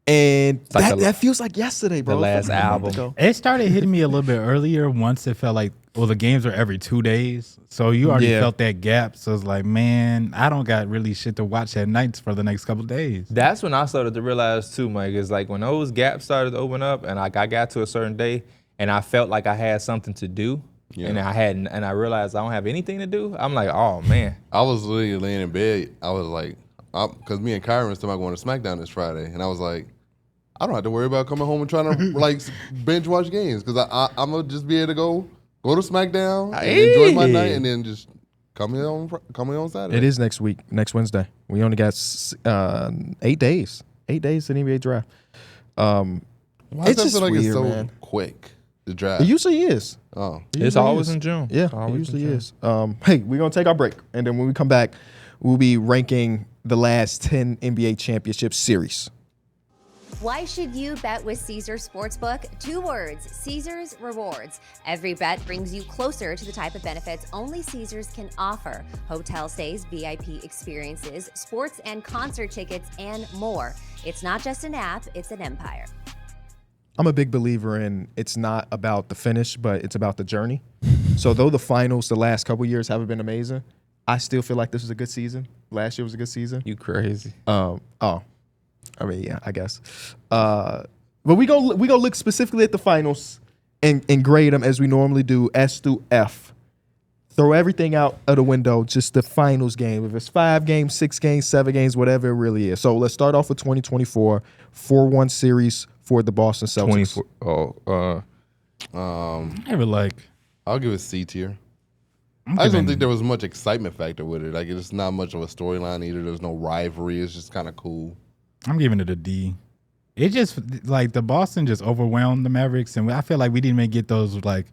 And like that feels like yesterday, bro. the It last felt like a month album. ago. It started hitting me a little bit earlier once it felt like, the games were every 2 days. So you already Yeah. felt that gap. So it's like, man, I don't got really shit to watch at nights for the next couple days. That's when I started to realize too, Mike. Is like when those gaps started to open up, and like I got to a certain day, and I felt like I had something to do, Yeah. and I realized I don't have anything to do. I'm like, oh man. I was literally laying in bed. I was like, because me and Kyrie still going to SmackDown this Friday, and I was like, I don't have to worry about coming home and trying to like binge watch games because I'm gonna just be able to go to SmackDown and enjoy my night, and then just come here on Saturday. It is next week, next Wednesday. We only got 8 days. 8 days to the NBA draft. Why does It's that just feel like weird, it's so man. quick? The draft. It usually is. Oh, It It's usually always is. in June. Yeah, It's it always in usually June. is. Hey, we're going to take our break. And then when we come back, we'll be ranking the last 10 NBA championship series. Why should you bet with Caesars Sportsbook? 2 words, Caesars Rewards. Every bet brings you closer to the type of benefits only Caesars can offer. Hotel stays, VIP experiences, sports and concert tickets, and more. It's not just an app, it's an empire. I'm a big believer in it's not about the finish, but it's about the journey. So though the finals the last couple years haven't been amazing, I still feel like this was a good season. Last year was a good season. You crazy. I mean, yeah, I guess. But we go look specifically at the finals and grade them as we normally do, S through F. Throw everything out of the window, just the finals game. If it's 5 games, 6 games, 7 games, whatever it really is. So let's start off with 2024, 4-1 series for the Boston Celtics. 24. I'll give it C tier. I'm I just don't giving- think there was much excitement factor with it. Like, it's not much of a storyline either. There's no rivalry. It's just kind of cool. I'm giving it a D. It just like the Boston just overwhelmed the Mavericks, and I feel like we didn't even get those like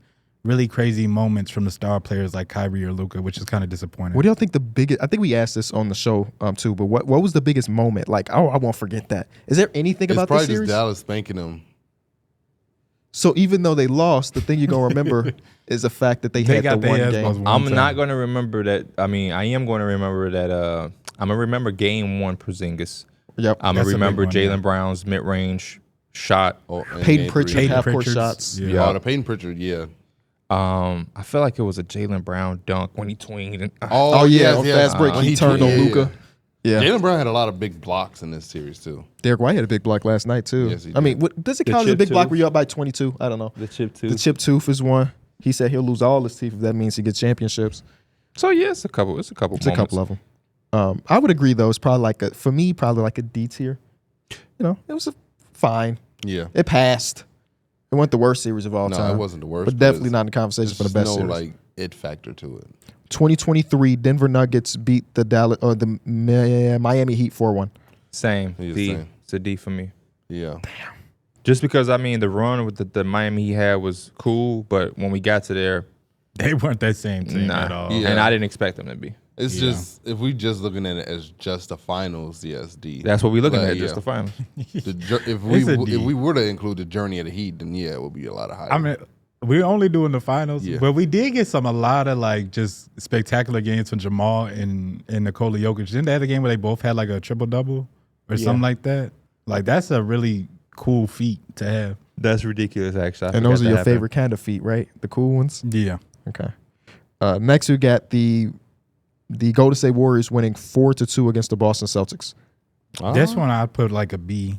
really crazy moments from the star players like Kyrie or Luka, which is kind of disappointing. What do y'all think the biggest? I think we asked this on the show too. But what was the biggest moment? Like, oh, I won't forget that. Is there anything It's about probably this series? just Dallas spanking them. So even though they lost, the thing you're gonna remember is the fact that they had got the their one ass game. buzzed one I'm time. not going to remember that. I mean, I am going to remember that. I'm going to remember game 1 Porzingis. Yep. I'm going That's to a big remember one, Jaylen yeah. Brown's mid-range shot. Oh, and Peyton game Pritchard three. half-court Pritchard's- shots. Yeah. Oh, the Peyton Pritchard, yeah. I feel like it was a Jaylen Brown dunk when he twinged. And, Oh yeah, yes, on yes. fast break When he turned on yeah, Luka. Yeah, Jaylen Brown had a lot of big blocks in this series too. Derrick White had a big block last night too. Yes, he I mean, did. does it The count as a chip big block tooth. where you're up by 22? I don't know. the chip too. The chip tooth is one. He said he'll lose all his teeth if that means he gets championships. So yeah, it's a couple. It's a couple. It's a couple of them. I would agree though. It's probably probably like a D tier. You know, it was fine. Yeah. It passed. It wasn't the worst series of all No, time. it wasn't the worst. but definitely it's- not in the conversation There's for the just best no series. like it factor to it. 2023 Denver Nuggets beat the Miami Heat 4-1. Same. Yeah, D. same. It's a D for me. Yeah. Just because I mean the run with the Miami he had was cool, but when we got to there, They weren't that same team nah. at all. Yeah. And I didn't expect them to be. It's Yeah. just if we just looking at it as just the finals, yes, D. That's what we're looking But, at. yeah. Just the finals. If It's a D. we were to include the journey of the Heat, then yeah, it would be a lot of hype. I mean, we're only doing the finals, Yeah. but we did get a lot of like just spectacular games from Jamal and Nikola Jokic. Didn't they have a game where they both had like a triple double or something like that? Like that's a really cool feat to have. That's ridiculous, actually. I And those forgot are your that happened. favorite kind of feet, right? The cool ones? Yeah. Okay. Next, we got the Golden State Warriors winning 4-2 against the Boston Celtics. This one I'd put like a B.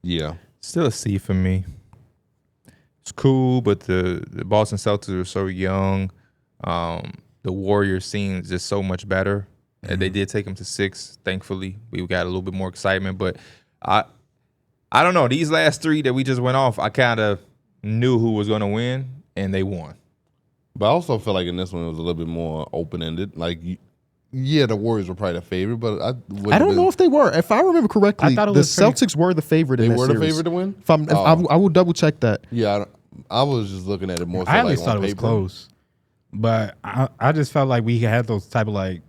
Yeah. Still a C for me. It's cool, but the Boston Celtics are so young. The Warriors scene is just so much better. And they did take them to 6. Thankfully, we got a little bit more excitement. But I don't know. These last 3 that we just went off, I kind of knew who was going to win, and they won. But I also feel like in this one it was a little bit more open ended. Like, yeah, the Warriors were probably the favorite, but I don't know if they were. If I remember correctly, I thought it the was pretty- Celtics were the favorite in they that were the series. favorite to win. I will double check that. Yeah, I was just looking at it more. So I at like least on thought it was paper. close, but I just felt like we had those type of like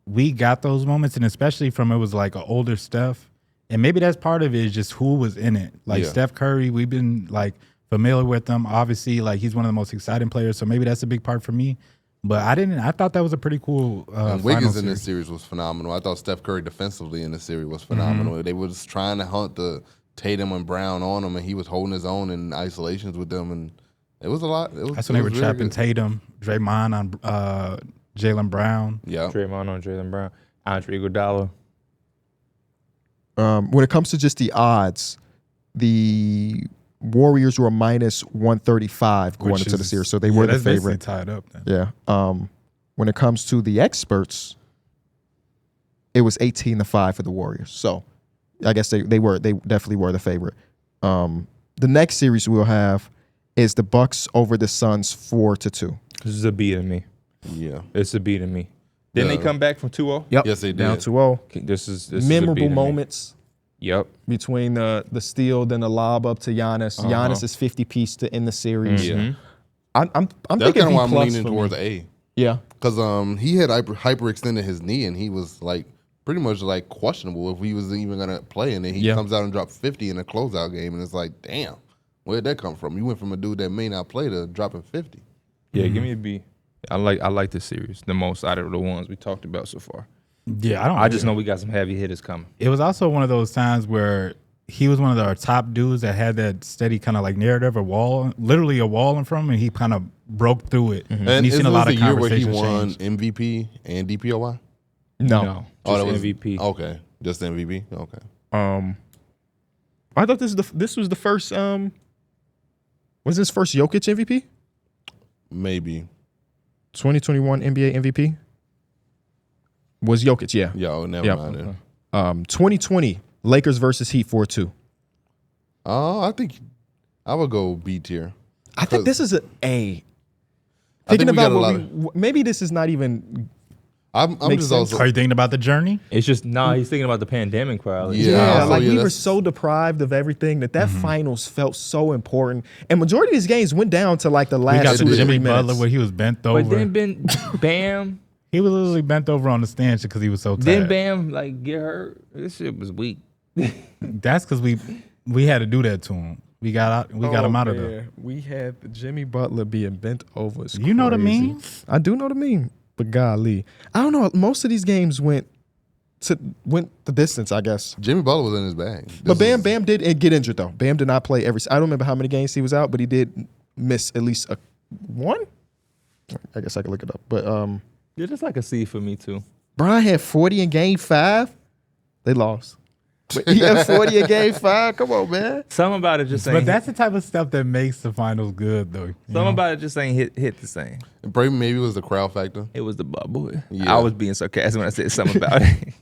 we got those moments, and especially from it was like an older Steph, and maybe that's part of it is just who was in it. Like Yeah. Steph Curry, we've been like familiar with him. Obviously, like he's one of the most exciting players, so maybe that's a big part for me. But I thought that was a pretty cool. And Wiggins in series. this series was phenomenal. I thought Steph Curry defensively in this series was phenomenal. They was trying to hunt the Tatum and Brown on him, and he was holding his own in isolations with them, and it was a lot. That's when they were very trapping good. Tatum, Draymond on Jaylen Brown. Yeah, Draymond on Jaylen Brown. Andre Iguodala. When it comes to just the odds, the Warriors were minus 135 going which into the is- series, so they yeah, were the that's basically favorite. tied up. Then. Yeah. When it comes to the experts, it was 18-5 for the Warriors. So I guess they definitely were the favorite. The next series we'll have is the Bucks over the Suns 4-2. This is a B to me. yeah. It's a B to me. Didn't they come back from 2-0? Yep. Yes, they Down did. 2-0. This is a B to Memorable me. moments. Yep. between the steal, then the lob up to Giannis. Giannis is 50-piece to end the series. Yeah. I'm That's thinking kind of B why I'm plus leaning for towards me. A. Yeah. Because he had hyperextended his knee, and he was like pretty much like questionable if he was even gonna play. And then he comes out and dropped 50 in a closeout game, and it's like, damn, where'd that come from? You went from a dude that may not play to dropping 50. Yeah, give me a B. I like this series the most out of the ones we talked about so far. Yeah, I just know we got some heavy hitters coming. It was also one of those times where he was one of our top dudes that had that steady kind of like narrative, literally a wall in front of him, and he kind of broke through it. And you've seen a lot of the year where he conversations won change. MVP and DPOY? No. Oh, that Just was MVP. Okay, just MVP. Okay, I thought this was the first. Was this first Jokic MVP? maybe. 2021 NBA MVP was Jokic. Yeah. Yo, never Yep. mind. Then. 2020 Lakers versus Heat 4-2. I think I would go B tier. I think this is an A. I think Thinking we about got a what lot maybe this is not even. I'm Makes just sense. also. Are you thinking about the journey? It's just he's thinking about the pandemic probably. Yeah. Yeah, also, like yeah, we were that's- so deprived of everything that finals felt so important, and majority of these games went down to like the We last got 2 the to Jimmy 3 Butler minutes. where he was bent over. But then Bam, He was literally bent over on the stand because he was so then tired. Bam like get hurt. This shit was weak. That's because we had to do that to him. We got him out of there. We had Jimmy Butler being bent over. It's You know what I crazy. mean? I do know what I mean. But golly, I don't know. Most of these games went the distance, I guess. Jimmy Butler was in his bag. But Bam did get injured though. Bam did not play every. I don't remember how many games he was out, but he did miss at least one. I guess I could look it up. But Yeah, just like a C for me too. Brian had 40 in Game 5. They lost. But he had 40 in Game 5. Come on, man. Something about it just ain't. But that's the type of stuff that makes the finals good, though. something about it just ain't hit the same. Maybe it was the crowd factor. It was the bubble. Yeah. I was being sarcastic when I said something about it.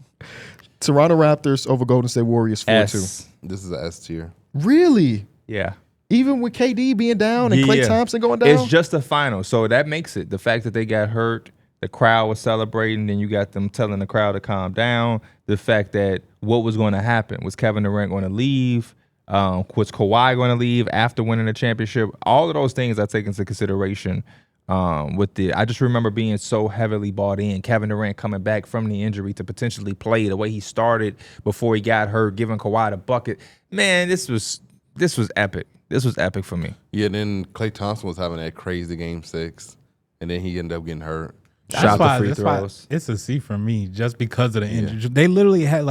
Toronto Raptors over Golden State Warriors 4-2. S. This is an S tier. Really? Yeah. Even with KD being down and Klay Yeah. Thompson going down? It's just a final, so that makes it. The fact that they got hurt, the crowd was celebrating, then you got them telling the crowd to calm down. The fact that what was going to happen, was Kevin Durant going to leave? Was Kawhi going to leave after winning the championship? All of those things I take into consideration. I just remember being so heavily bought in. Kevin Durant coming back from the injury to potentially play the way he started before he got hurt, giving Kawhi the bucket. Man, this was epic. This was epic for me. Yeah, then Klay Thompson was having that crazy game 6, and then he ended up getting hurt. Shot the free throws. It's a C for me just because of the injury. They literally had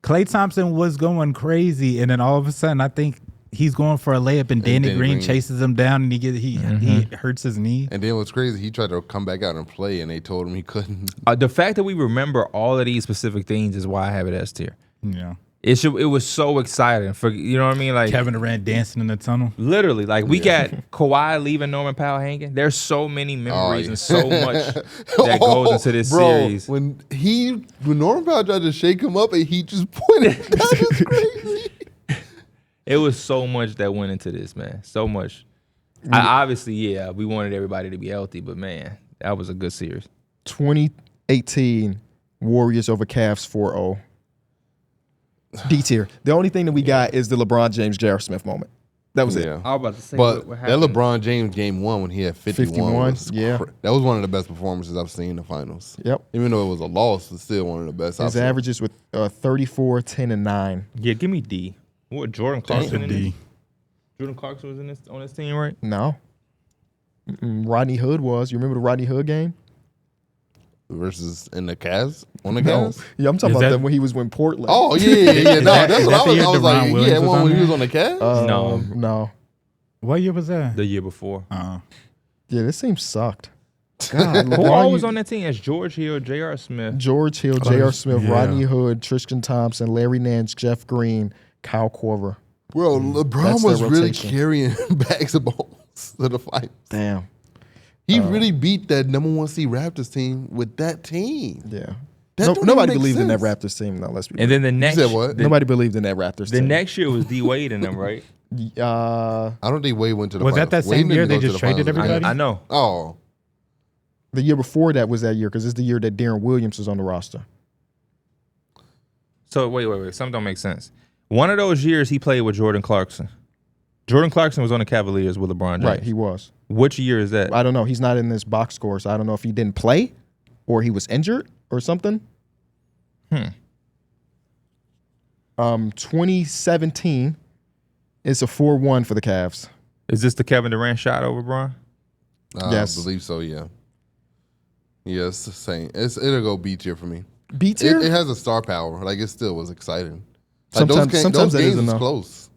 Klay Thompson was going crazy, and then all of a sudden I think he's going for a layup, and Danny Green chases him down, and he hurts his knee. And then what's crazy, he tried to come back out and play, and they told him he couldn't. The fact that we remember all of these specific things is why I have it S tier. Yeah, It was so exciting for, you know what I mean? Like Kevin Durant dancing in the tunnel. literally, like we got Kawhi leaving Norman Powell hanging. There's so many memories and so much that goes into this series. When Norman Powell tried to shake him up and he just pointed, that was crazy. It was so much that went into this, man. So much. Obviously, we wanted everybody to be healthy, but man, that was a good series. 2018 Warriors over Cavs 4-0. D tier. The only thing that we got is the LeBron James J.R. Smith moment. That was it. Yeah. I was about to say, But what that happened? LeBron James game 1 when he had 51, was yeah. that was one of the best performances I've seen in the finals. Yep. Even though it was a loss, it's still one of the best. I've His seen. averages with 34, 10, and 9. Yeah, give me D. What Jordan Clarkson? D. Jordan Clarkson was on this team, right? No. Rodney Hood was. You remember the Rodney Hood game? Versus in the Cavs on the No. Cavs. Yeah, I'm talking Is about that- that when he was with Portland. Oh yeah. No, that's is what that I the was. year I was DeBron like, he Williams had was one on when he there? was on the Cavs. No. What year was that? The year before. Yeah, this team sucked. God, Who all was LeBron, on that team? It's George Hill, J.R. Smith. George Hill, J.R. Smith, yeah. Rodney Hood, Tristan Thompson, Larry Nance, Jeff Green, Kyle Korver. Bro, That's LeBron their was really rotation. carrying bags of balls to the finals. Damn. He really beat that number 1 seed Raptors team with that team. Yeah. That don't Nobody even make believed in that sense. Raptors team. Now let's be And then the next, said what? nobody believed in that Raptors the team. next year was D Wade in them, right? I don't think Wade went to the Was finals. that Wade same didn't year go they to just the traded finals. everybody? I know. Oh, The year before that was that year because it's the year that Darren Williams was on the roster. So wait. Something don't make sense. One of those years he played with Jordan Clarkson. Jordan Clarkson was on the Cavaliers with LeBron James. Right, he was. Which year is that? I don't know. He's not in this box score, so I don't know if he didn't play or he was injured or something. 2017 is a 4-1 for the Cavs. Is this the Kevin Durant shot over Bron? Yes. I believe so, yeah. Yeah, it's the same. It'll go B tier for me. B tier? It has a star power. Like, it still was exciting. Sometimes those that games isn't was enough. close.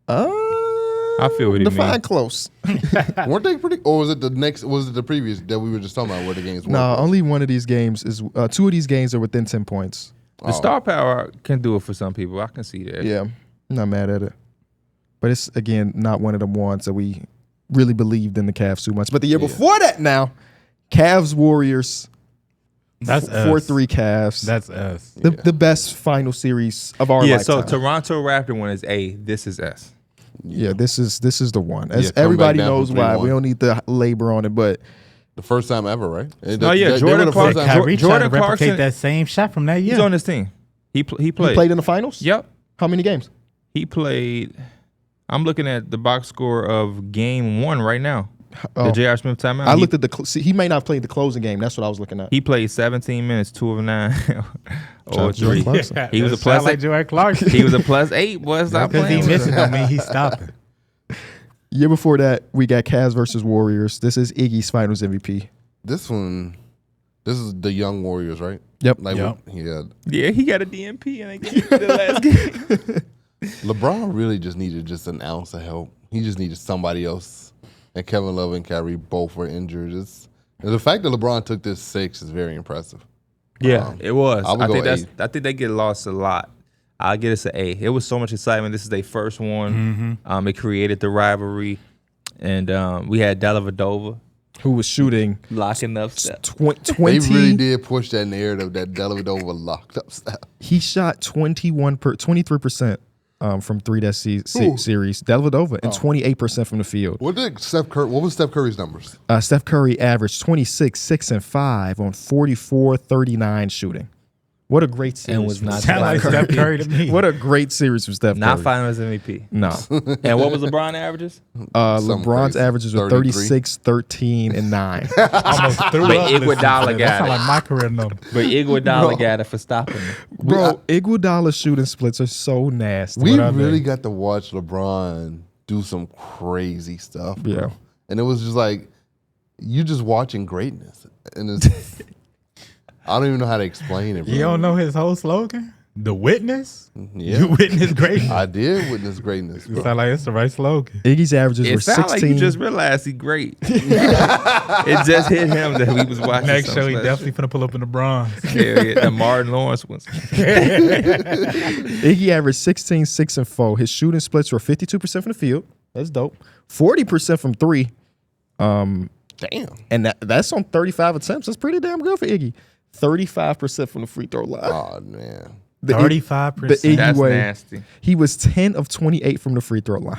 I feel what you define mean. close. Weren't they pretty? Or was it the previous that we were just talking about where the games were? No, close? only one of these games is 2 of these games are within 10 points. The star power can do it for some people. I can see that. Yeah, not mad at it. But it's, again, not one of the ones that we really believed in the Cavs too much. But the year before that now, Cavs Warriors, That's 4-3 Cavs. That's us. The best final series of our Yeah, lifetime. so Toronto Raptor one is A. This is S. Yeah, this is the one. As Yeah, come everybody back down knows from why. 3-1. We don't need to labor on it, but The first time ever, right? No, yeah, Jordan Clarkson- Kyrie tried to Jordan replicate Clarkson- that same shot from that year. He's on this team. He played. he played in the finals? Yep. How many games? He played. I'm looking at the box score of game 1 right now. Oh. The J.R. Smith timeout. I looked at he may not have played the closing game. That's what I was looking at. He played 17 minutes, 2 of 9, or out to Jordan 3. Clarkson. He was a That plus sound like 8. Jordan Clarkson. He was a plus 8. Boy, stop Because playing. he with missing him. don't mean he's stopping. Year before that, we got Cavs versus Warriors. This is Iggy's Finals MVP. This is the Young Warriors, right? Yep. Like, Yep. yeah. Yeah, he got a DMP and they gave him the last game. LeBron really just needed just an ounce of help. He just needed somebody else. And Kevin Love and Kyrie both were injured. And the fact that LeBron took this 6 is very impressive. Yeah, it was. I would go A. I think they get lost a lot. I'll get us an A. It was so much excitement. This is their first one. It created the rivalry, and we had Dellavedova Who was shooting locking up stuff. 20? They really did push that narrative that Dellavedova locked up stuff. He shot 23% from 3 that series. Dellavedova and 28% from the field. What was Steph Curry's numbers? Steph Curry averaged 26, 6, and 5 on 44, 39 shooting. What a great series. And was not Sound like Steph Curry to me. What a great series for Steph Not Curry. Finals MVP. No. And what was LeBron averages? LeBron's crazy. averages were 33. 36, 13, and 9. Almost threw But up Iguodala listening to got that. Sound it. like my career number. But Iguodala got it for stopping him. Bro, Iguodala's shooting splits are so nasty. We What are really they? got to watch LeBron do some crazy stuff. Bro. Yeah. And it was just like, you just watching greatness. And it's, I don't even know how to explain it, bro. You don't know his whole slogan? The witness? Yeah. You witness greatness. I did witness greatness, It bro. sound like it's the right slogan. Iggy's averages were It sounds 16. like you just realized he's great. It just hit him that we was watching. Next show, something he special. definitely finna pull up in the bronze. Yeah, the Martin Lawrence ones. Iggy averaged 16, 6, and 4. His shooting splits were 52% from the field. That's dope. 40% from 3. Damn. And that's on 35 attempts. That's pretty damn good for Iggy. 35% from the free throw line. Oh, man. The 35%. Iggy That's way. nasty. He was 10 of 28 from the free throw line.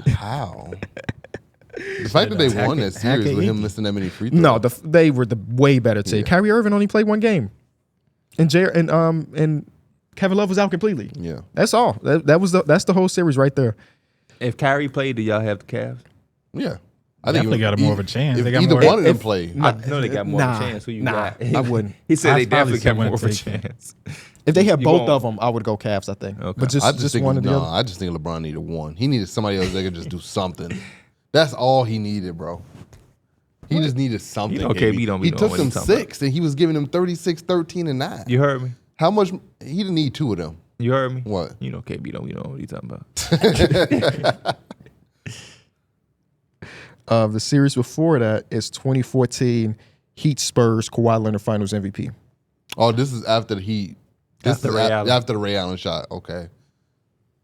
How? The fact that they won that series with him missing that many free throws. No, they were the way better team. Yeah. Kyrie Irving only played 1 game, and Kevin Love was out completely. Yeah. That's all. That's the whole series right there. If Kyrie played, do y'all have the Cavs? Yeah. Definitely got more of a chance. If They got either more- one of them play. I know they got more of a chance. Who you got? I wouldn't. He said I'd they probably definitely got say more of a wouldn't take chance. If they had You both won't. of them, I would go Cavs. I think, Okay. but I just one or the other. I just think LeBron needed one. He needed somebody else that could just do something. That's all he needed, bro. He just needed something. You know KB don't be he knowing took what them he talking 6 and he was giving them 36, 13, and 9. You heard me? How much? He didn't need 2 of them. You heard me? What? You know KB don't be knowing what he talking about. The series before that is 2014 Heat Spurs Kawhi Leonard Finals MVP. Oh, this is after the Heat. This After is Ray Allen. after the Ray Allen shot. Okay.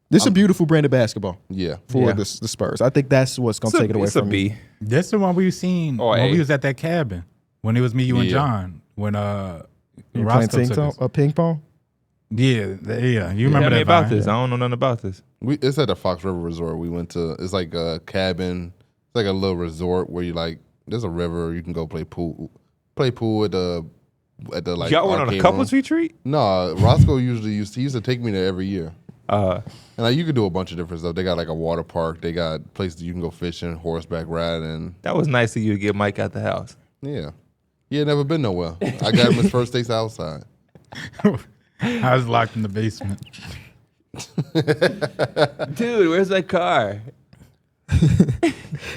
This is a beautiful brand of basketball Yeah. for Yeah. the Spurs. I think that's what's going to take it away It's a from me. B. That's the one we seen Or when A. we was at that cabin. When it was me, you, and Yeah. John. When You playing Roscoe took us. ping pong? Yeah. You Tell remember me that about Vine? this. I don't know nothing about this. It's at the Fox River Resort. We went to. It's like a cabin. It's like a little resort where you like. There's a river. You can go play pool. Play pool at the like. Y'all went on a arcade couples room. retreat? No, Roscoe usually used to take me there every year. And like, you could do a bunch of different stuff. They got like a water park. They got places you can go fishing, horseback riding. That was nice of you to get Mike out the house. Yeah. He had never been nowhere. I got him his first dates outside. I was locked in the basement. Dude, where's that car?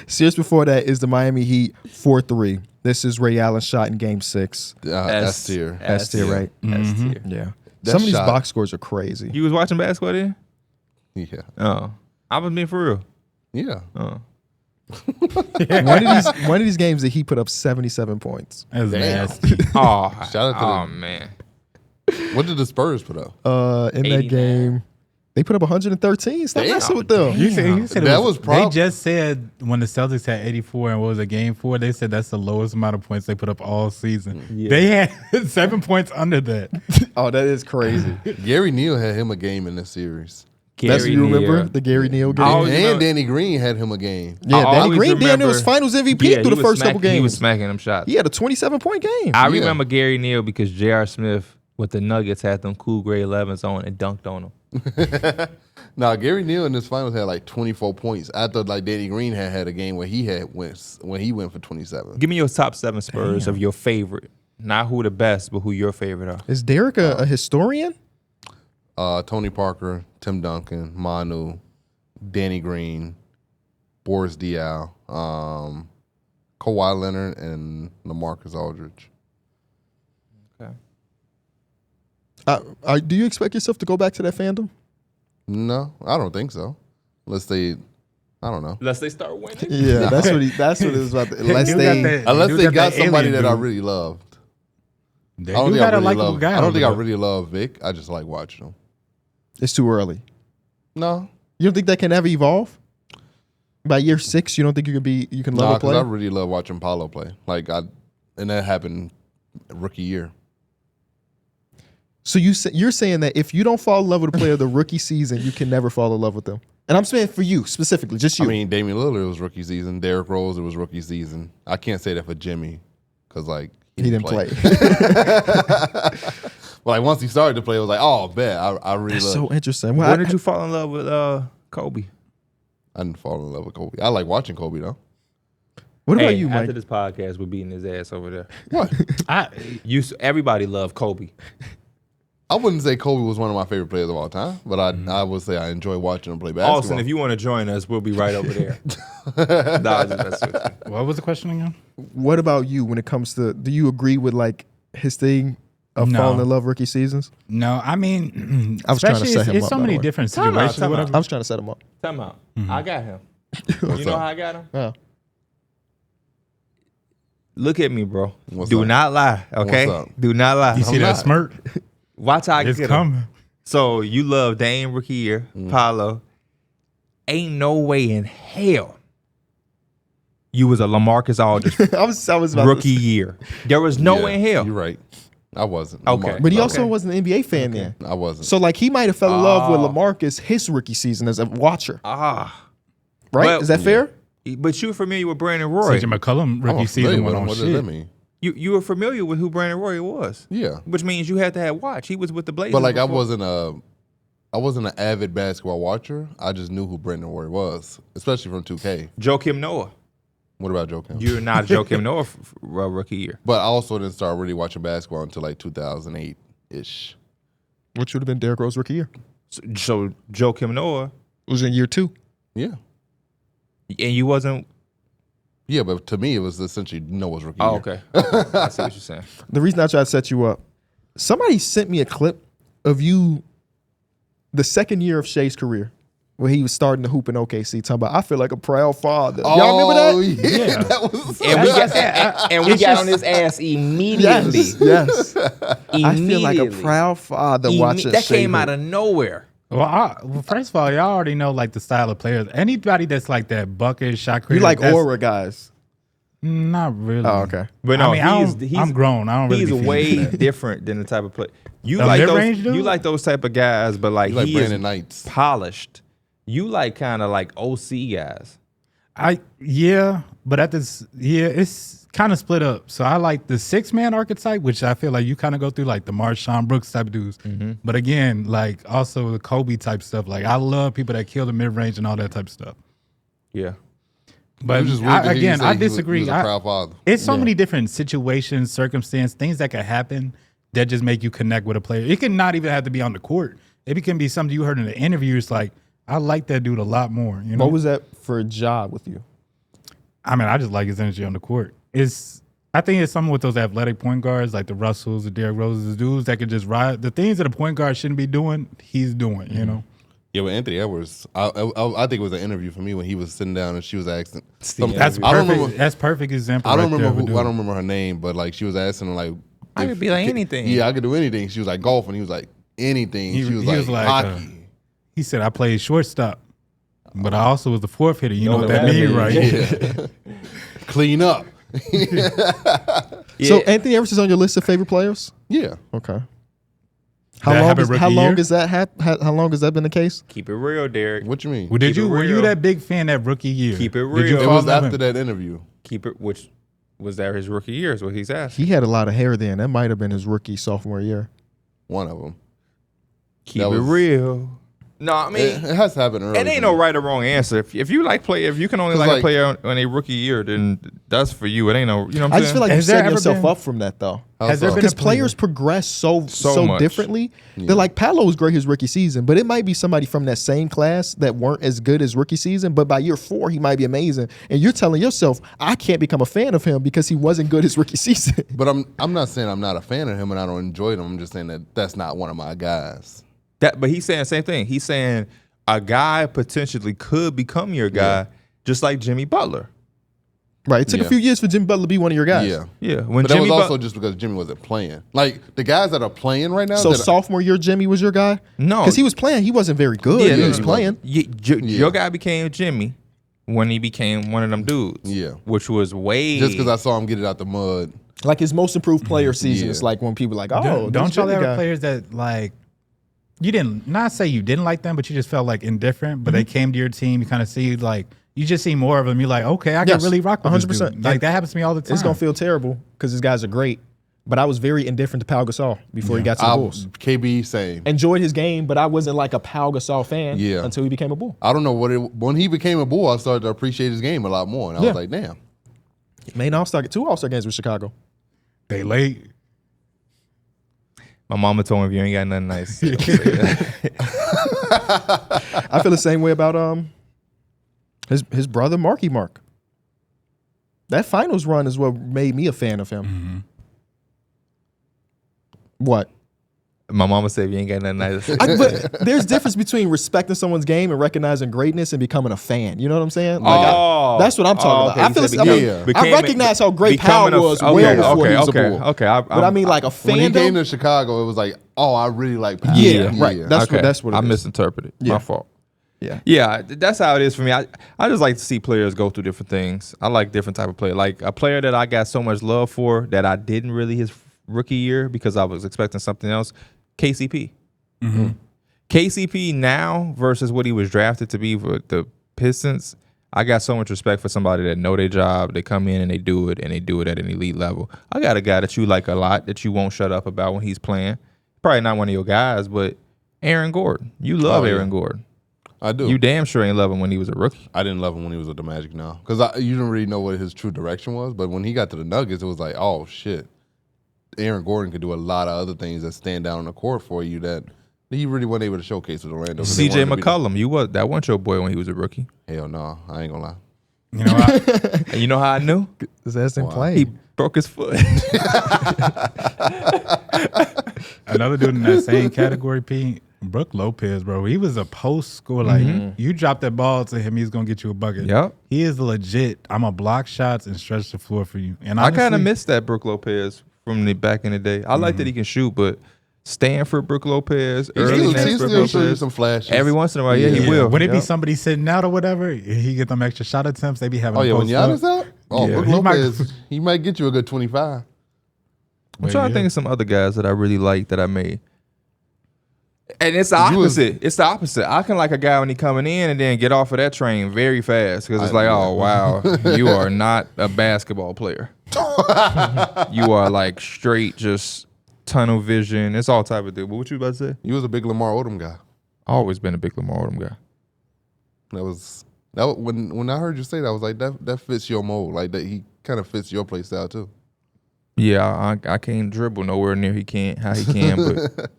Series before that is the Miami Heat 4-3. This is Ray Allen's shot in Game 6. S tier. S tier, right? S tier. Yeah. That Some of these shot- box scores are crazy. You was watching basketball then? Yeah. Oh. I was being for real. Yeah. Oh. One of these games that he put up 77 points. That was Damn. nasty. Oh, Shout out to oh them. man. What did the Spurs put up? In that 89. game, they put up 113. Stop Damn. messing with them. You said That it was They just said when the Celtics had 84 and what was it, Game 4, they said that's the lowest amount of points they put up all season. Yeah. They had 7 points under that. Oh, that is crazy. Gary Neal had him a game in this series. That's what you remember? The Gary Neal game? always And remember- Danny Green had him a game. Yeah, I Danny always Green damn near remember- was finals MVP Yeah, through he the was first couple games. He was smacking them shots. He had a 27-point game. I Yeah. remember Gary Neal because J.R. Smith with the Nuggets had them cool gray 11s on and dunked on them. Now Gary Neal in this finals had like 24 points. I thought like Danny Green had a game where he went for 27. Give me your top 7 Spurs of your favorite. Not who the best, but who your favorite are. Is Darrick a historian? Tony Parker, Tim Duncan, Manu, Danny Green, Boris Diaw, Kawhi Leonard, and LaMarcus Aldridge. Okay. Do you expect yourself to go back to that fandom? No, I don't think so. Unless they, I don't know. Unless they start winning. Yeah, that's what it was about. Unless Unless they got somebody that I really. really loved. They I don't do think got I a really likable love. guy. I don't think I over there. really love Vic. I just like watching him. it's too early. No, You don't think that can ever evolve? By year 6, you don't think you can level because play? I really love watching Paulo play. And that happened rookie year. So you're saying that if you don't fall in love with a player the rookie season, you can never fall in love with them. And I'm saying for you specifically, just you. I mean, Damian Lillard was rookie season. Derrick Rose, it was rookie season. I can't say that for Jimmy because he didn't play. Well, like once he started to play, it was like, oh, bet I really That's love. so interesting. Well, When did you fall in love with Kobe? I didn't fall in love with Kobe. I like watching Kobe though. what about Hey, you, Mike? after this podcast, we're beating his ass over there. What? Everybody loved Kobe. I wouldn't say Kobe was one of my favorite players of all time, but I would say I enjoy watching him play basketball. Austin, if you want to join us, we'll be right over there. Nah, I was just messing with you. What was the question again? What about you when it comes to? Do you agree with like his thing of No. falling in love rookie seasons? No, I mean, I was trying to especially set him it's up, so by many the way. different Time out, situations. time out. Whatever. I was trying to set him up. Time out. I got him. What's You know up? how I got him? Yeah. Look at me, bro. What's Do up? not lie, okay? What's up? Do not lie. You see that not. smirk? Watch how I It's get him. coming. So you love Dame rookie year, Paolo. Ain't no way in hell you was a LaMarcus Aldridge I was about to rookie year. There was no way in hell. You're right. I wasn't. Okay. Lamar- But he Okay. also wasn't an NBA fan then. I wasn't. So like he might have fell in love with Oh. LaMarcus his rookie season as a watcher, Ah. right? Well, Is that fair? But you were familiar with Brandon Roy. CJ McCollum I'm rookie familiar season with went him. on What does that shit. mean? You were familiar with who Brandon Roy was. Yeah, Which means you had to have watch. He was with the Blazers. but like I before. wasn't an avid basketball watcher. I just knew who Brandon Roy was, especially from 2K. Joakim Noah. What about Joe Kim? You're not Joakim Noah rookie year. But I also didn't start really watching basketball until like 2008 ish. Which would have been Derrick Rose rookie year. So Joakim Noah, It was in year 2. Yeah, and you wasn't. yeah, but to me it was essentially Noah's rookie Oh, year. okay. I see what you're saying. The reason I tried to set you up, somebody sent me a clip of you the second year of Shea's career where he was starting to hoop in OKC, talking about, I feel like a proud father. Y'all remember that? Yeah, that was. And we got on his ass immediately. Yes. I feel like a Immediately. proud father watching That Shea came hoop. out of nowhere. Well, first of all, y'all already know like the style of players. Anybody that's like that bucket shot creator, You like that's- aura guys. Not really. Oh, okay. But no, I mean, he's I'm grown. I don't really. He's be feeling way that. different than the type of play. You A like mid-range those. dude? You like those type of guys, but like You like he Brandon is Knights. polished. You like kind of like OC guys. But it's kind of split up. So I like the 6-man archetype, which I feel like you kind of go through like the Marshawn Brooks type of dudes. Mm-hmm. But again, like also the Kobe type stuff. Like I love people that kill the mid range and all that type of stuff. Yeah. But It was just weird to hear you say I he was- disagree. he was a proud father. It's so many different situations, circumstances, things that could happen that just make you connect with a player. It can not even have to be on the court. It can be something you heard in the interview. It's like, I like that dude a lot more. You know? What was that for a job with you? I mean, I just like his energy on the court. I think it's something with those athletic point guards like the Russells, the Derrick Roses, the dudes that can just ride. The things that a point guard shouldn't be doing, he's doing, you know? Yeah, with Anthony Edwards, I think it was an interview for me when he was sitting down and she was asking. That's I don't perfect. remember. That's perfect example. I don't right remember. there, I don't remember her name, but like she was asking him like, I could be like anything. Yeah, I could do anything. She was like golf, and he was like anything. He She was was like like, hockey. He said, I played shortstop, but I also was the fourth hitter. You know what that that means, means. right? Yeah. Clean up. So Anthony Edwards is on your list of favorite players? Yeah. Okay. That happened rookie How long year? is that how long has that been the case? Keep it real, Derek. What you mean? Well, Keep it were you real. that big fan that rookie year? Keep it Did you real. It fall was in love after with- that interview. Keep it, which was that his rookie year is what he's asking. He had a lot of hair then. That might have been his rookie sophomore year. One of them. Keep That it was- real. No, I mean, It has to happen early. it ain't no right or wrong answer. If you like play, if you can only 'Cause like a like- player on a rookie year, then that's for you. It ain't no, you know what I'm I saying? just feel like Has you're there setting ever yourself been- up from that though. Has there been Because a player- players progress so much. differently. They're like Paolo was great his rookie season, but it might be somebody from that same class that weren't as good as rookie season. But by year 4, he might be amazing. And you're telling yourself, I can't become a fan of him because he wasn't good his rookie season. But I'm not saying I'm not a fan of him and I don't enjoy him. I'm just saying that that's not one of my guys. But he's saying the same thing. He's saying a guy potentially could become your guy, just like Jimmy Butler. Right. It took a Yeah. few years for Jimmy Butler to be one of your guys. Yeah. Yeah, when But that Jimmy was also Butler. just because Jimmy wasn't playing. Like the guys that are playing right now. So that sophomore year Jimmy was your guy? No. Because he was playing. He wasn't very good. Yeah, he no, was he playing. Your guy became Jimmy when he became one of them dudes. Yeah. which was way just because I saw him get it out the mud. Like his most improved player season. Yeah. It's like when people are like, oh, don't this y'all Jimmy ever guy. players that like you didn't not say you didn't like them, but you just felt like indifferent, but they came to your team, you kind of see like you just see more of them. You're like, okay, I can Yes, really rock with 100%. 100%. Like that happens to me all the time. It's going to feel terrible because these guys are great. But I was very indifferent to Pau Gasol before he got to the Bulls. KB same. Enjoyed his game, but I wasn't like a Pau Gasol fan Yeah. until he became a Bull. I don't know when he became a Bull, I started to appreciate his game a lot more, and I Yeah. was like, damn. Made two All-Star games with Chicago. They late. My mama told me if you ain't got nothing nice. Don't say that. I feel the same way about his brother Marky Mark. That finals run is what made me a fan of him. Mm-hmm. What? My mama said if you ain't got nothing nice. But there's difference between respecting someone's game and recognizing greatness and becoming a fan. You know what I'm saying? Like, that's what I'm talking okay. about. I You feel. said I recognize how great Powell was well before he was a Bull. Okay. But I mean, like a When he came fandom. to Chicago, it was like, oh, I really like Powell. Yeah, right. That's what it I is. misinterpreted. Yeah. My fault. Yeah. Yeah, that's how it is for me. I just like to see players go through different things. I like different type of player. Like a player that I got so much love for that I didn't really his rookie year because I was expecting something else. KCP. Mm-hmm. KCP now versus what he was drafted to be for the Pistons. I got so much respect for somebody that know their job. They come in and they do it at an elite level. I got a guy that you like a lot that you won't shut up about when he's playing. Probably not one of your guys, but Aaron Gordon. You love Aaron Gordon. I do. You damn sure ain't love him when he was a rookie. I didn't love him when he was with the Magic now. Because you didn't really know what his true direction was. But when he got to the Nuggets, it was like, oh, shit. Aaron Gordon could do a lot of other things that stand down on the court for you that he really wasn't able to showcase with Orlando. 'Cause they CJ wanted to be the- McCollum, that wasn't your boy when he was a rookie. Hell no. I ain't going to lie. You know, And you know how I knew? His ass didn't Wow. play. He broke his foot. another dude in that same category, P. Brook Lopez, bro. He was a post score. Like you drop that ball to him, he's gonna get you a bucket. Yep. He is legit. I'm gonna block shots and stretch the floor for you. And I kind of honestly, miss that Brook Lopez from the back in the day. I like that he can shoot, but Stanford Brook Lopez, early He'll next Brook still show you Lopez, some flashes. every once in a while, yeah, he yeah, will. Would it be Yep. somebody sitting out or whatever? He get them extra shot attempts. They be having. Oh, yeah, when post Giannis up. out? Oh, Yeah, Brook he might- Lopez, he might get you a good 25. I'm trying to think of some other guys that I really like that I made. And it's the opposite. It's the opposite. I can like a guy when he coming in and then get off of that train very fast because it's like, oh wow, you are not a basketball player. You are like straight just tunnel vision. It's all type of thing. But what you about to say? You was a big Lamar Odom guy. Always been a big Lamar Odom guy. That when I heard you say that, I was like, that fits your mold. Like that, he kind of fits your play style too. Yeah, I can't dribble nowhere near he can but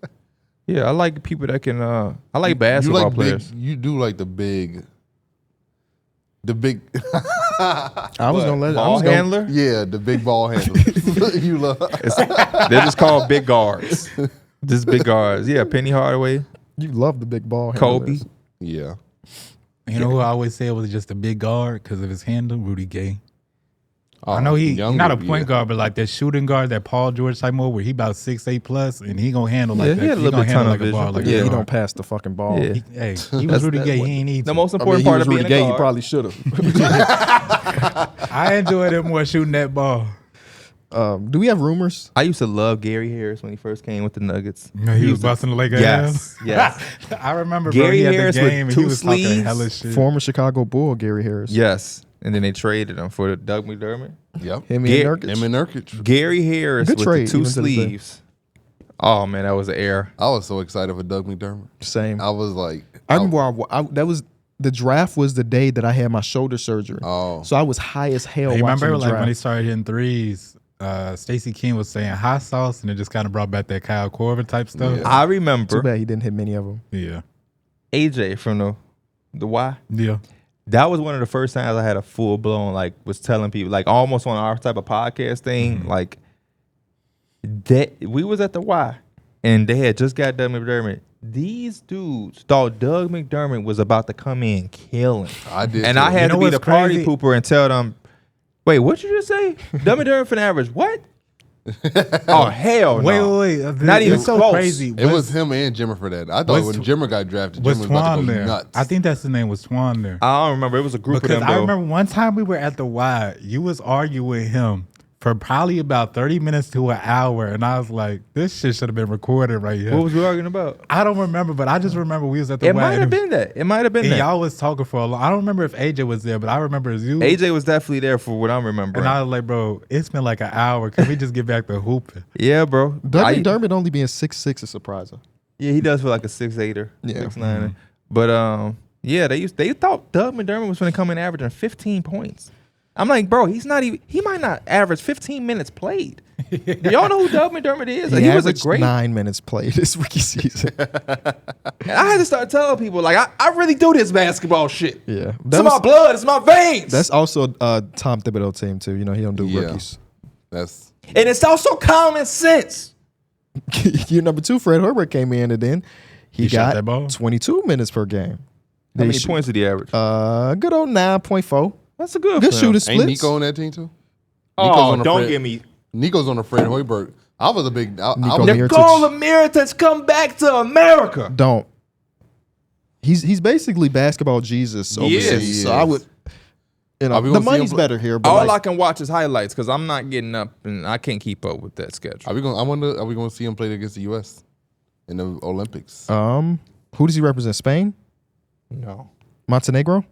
yeah, I like people that can. I like basketball players. You do like the big. I was gonna let ball handler. Yeah, the big ball handler. You love. They're just called big guards. Just big guards. Yeah, Penny Hardaway, You love the big ball. Kobe. handlers. Yeah. You know who I always say was just a big guard because of his handle? Rudy Gay. I know he's not a point guard, but like that shooting guard, that Paul George type mode where he about 6'8" plus, and he gonna handle like Yeah, that. he had a little bit handle tunnel like a ball, vision. like Yeah, a he guard. don't pass the fucking ball. Yeah. He was Rudy Gay. He ain't need The to. most I mean, important he part was of being Rudy a Gay. He guard. probably should have. I enjoyed him more shooting that ball. Do we have rumors? I used to love Gary Harris when he first came with the Nuggets. You know, he was busting the Lakers ass. Yes. I remember Gary bro, he Harris had the game with and he two was talking sleeves. hella shit. Former Chicago Bull Gary Harris. Yes. And then they traded him for Doug McDermott. Yep. Him Ga- and Nurkic. Him and Nurkic. Gary Harris Good with trade, the two even to this day. sleeves. Oh man, that was an error. I was so excited for Doug McDermott. Same. I was like, I remember that was the draft was the day that I had my shoulder surgery. Oh. So I was high as hell Hey, watching remember the like draft. when he started hitting threes, Stacey King was saying hot sauce, and it just kind of brought back that Kyle Korver type stuff. Yeah. I Too remember bad he didn't hit many of them. Yeah. AJ from the Y. Yeah. That was one of the first times I had a full blown like was telling people like almost on our type of podcast thing like that we was at the Y and they had just got Doug McDermott. These dudes thought Doug McDermott was about to come in killing, I did. and too. I had You know to be what's the party crazy? pooper and tell them, "Wait, what you just say? Doug McDermott for the average? What? Oh hell no! Wait. Not even it's so close. crazy. It was him and Jimmer for that. I thought was- when Jimmer got drafted, Was Jimmer was about to Twan go there? nuts. I think that's his name was Twan there. I don't remember. It was a group Because of them. I though. remember one time we were at the Y, you was arguing with him for probably about 30 minutes to an hour, and I was like, this shit should have been recorded right here. What was we arguing about? I don't remember, but I just remember we was at the It Y. might have and- been that. It might have been And that. y'all was talking for a long. I don't remember if AJ was there, but I remember it was you. AJ was definitely there for what I'm remembering. And I was like, bro, it's been like an hour. Can we just get back to hooping? Yeah, bro. Doug McDermott only being 6'6" is surprising. Yeah, he does feel like a 6'8" Yeah. 6'9". But yeah, they thought Doug McDermott was going to come in averaging 15 points. I'm like, bro, he might not average 15 minutes played. Y'all know who Doug McDermott is? Like, he was a averaged great. 9 minutes played this rookie season. And I had to start telling people like, I really do this basketball shit. Yeah, It's my blood. It's my veins. That's also Tom Thibodeau team too. You know he don't do Yeah. rookies. That's and it's also common sense. Year number 2, Fred Herbert came in and then he shot got that ball? 22 minutes per game. How many shoot- points did he average? Good old 9.4. That's a good. Good for him. shooter ain't splits. Nico on that team too. Oh, on the don't Fred- get me. Nico's on the Fred Hoiberg. I was a big. I Nico was, Mirotic. Nikola Mirotic come back to America. Don't. He's basically basketball Jesus overseas. He So I would. You know, Are we the gonna see money's him better here, but All like, I can watch is highlights because I'm not getting up and I can't keep up with that schedule. Are we going? I wonder. Are we going to see him play against the U.S. in the Olympics? who does he represent? Spain? No. Montenegro?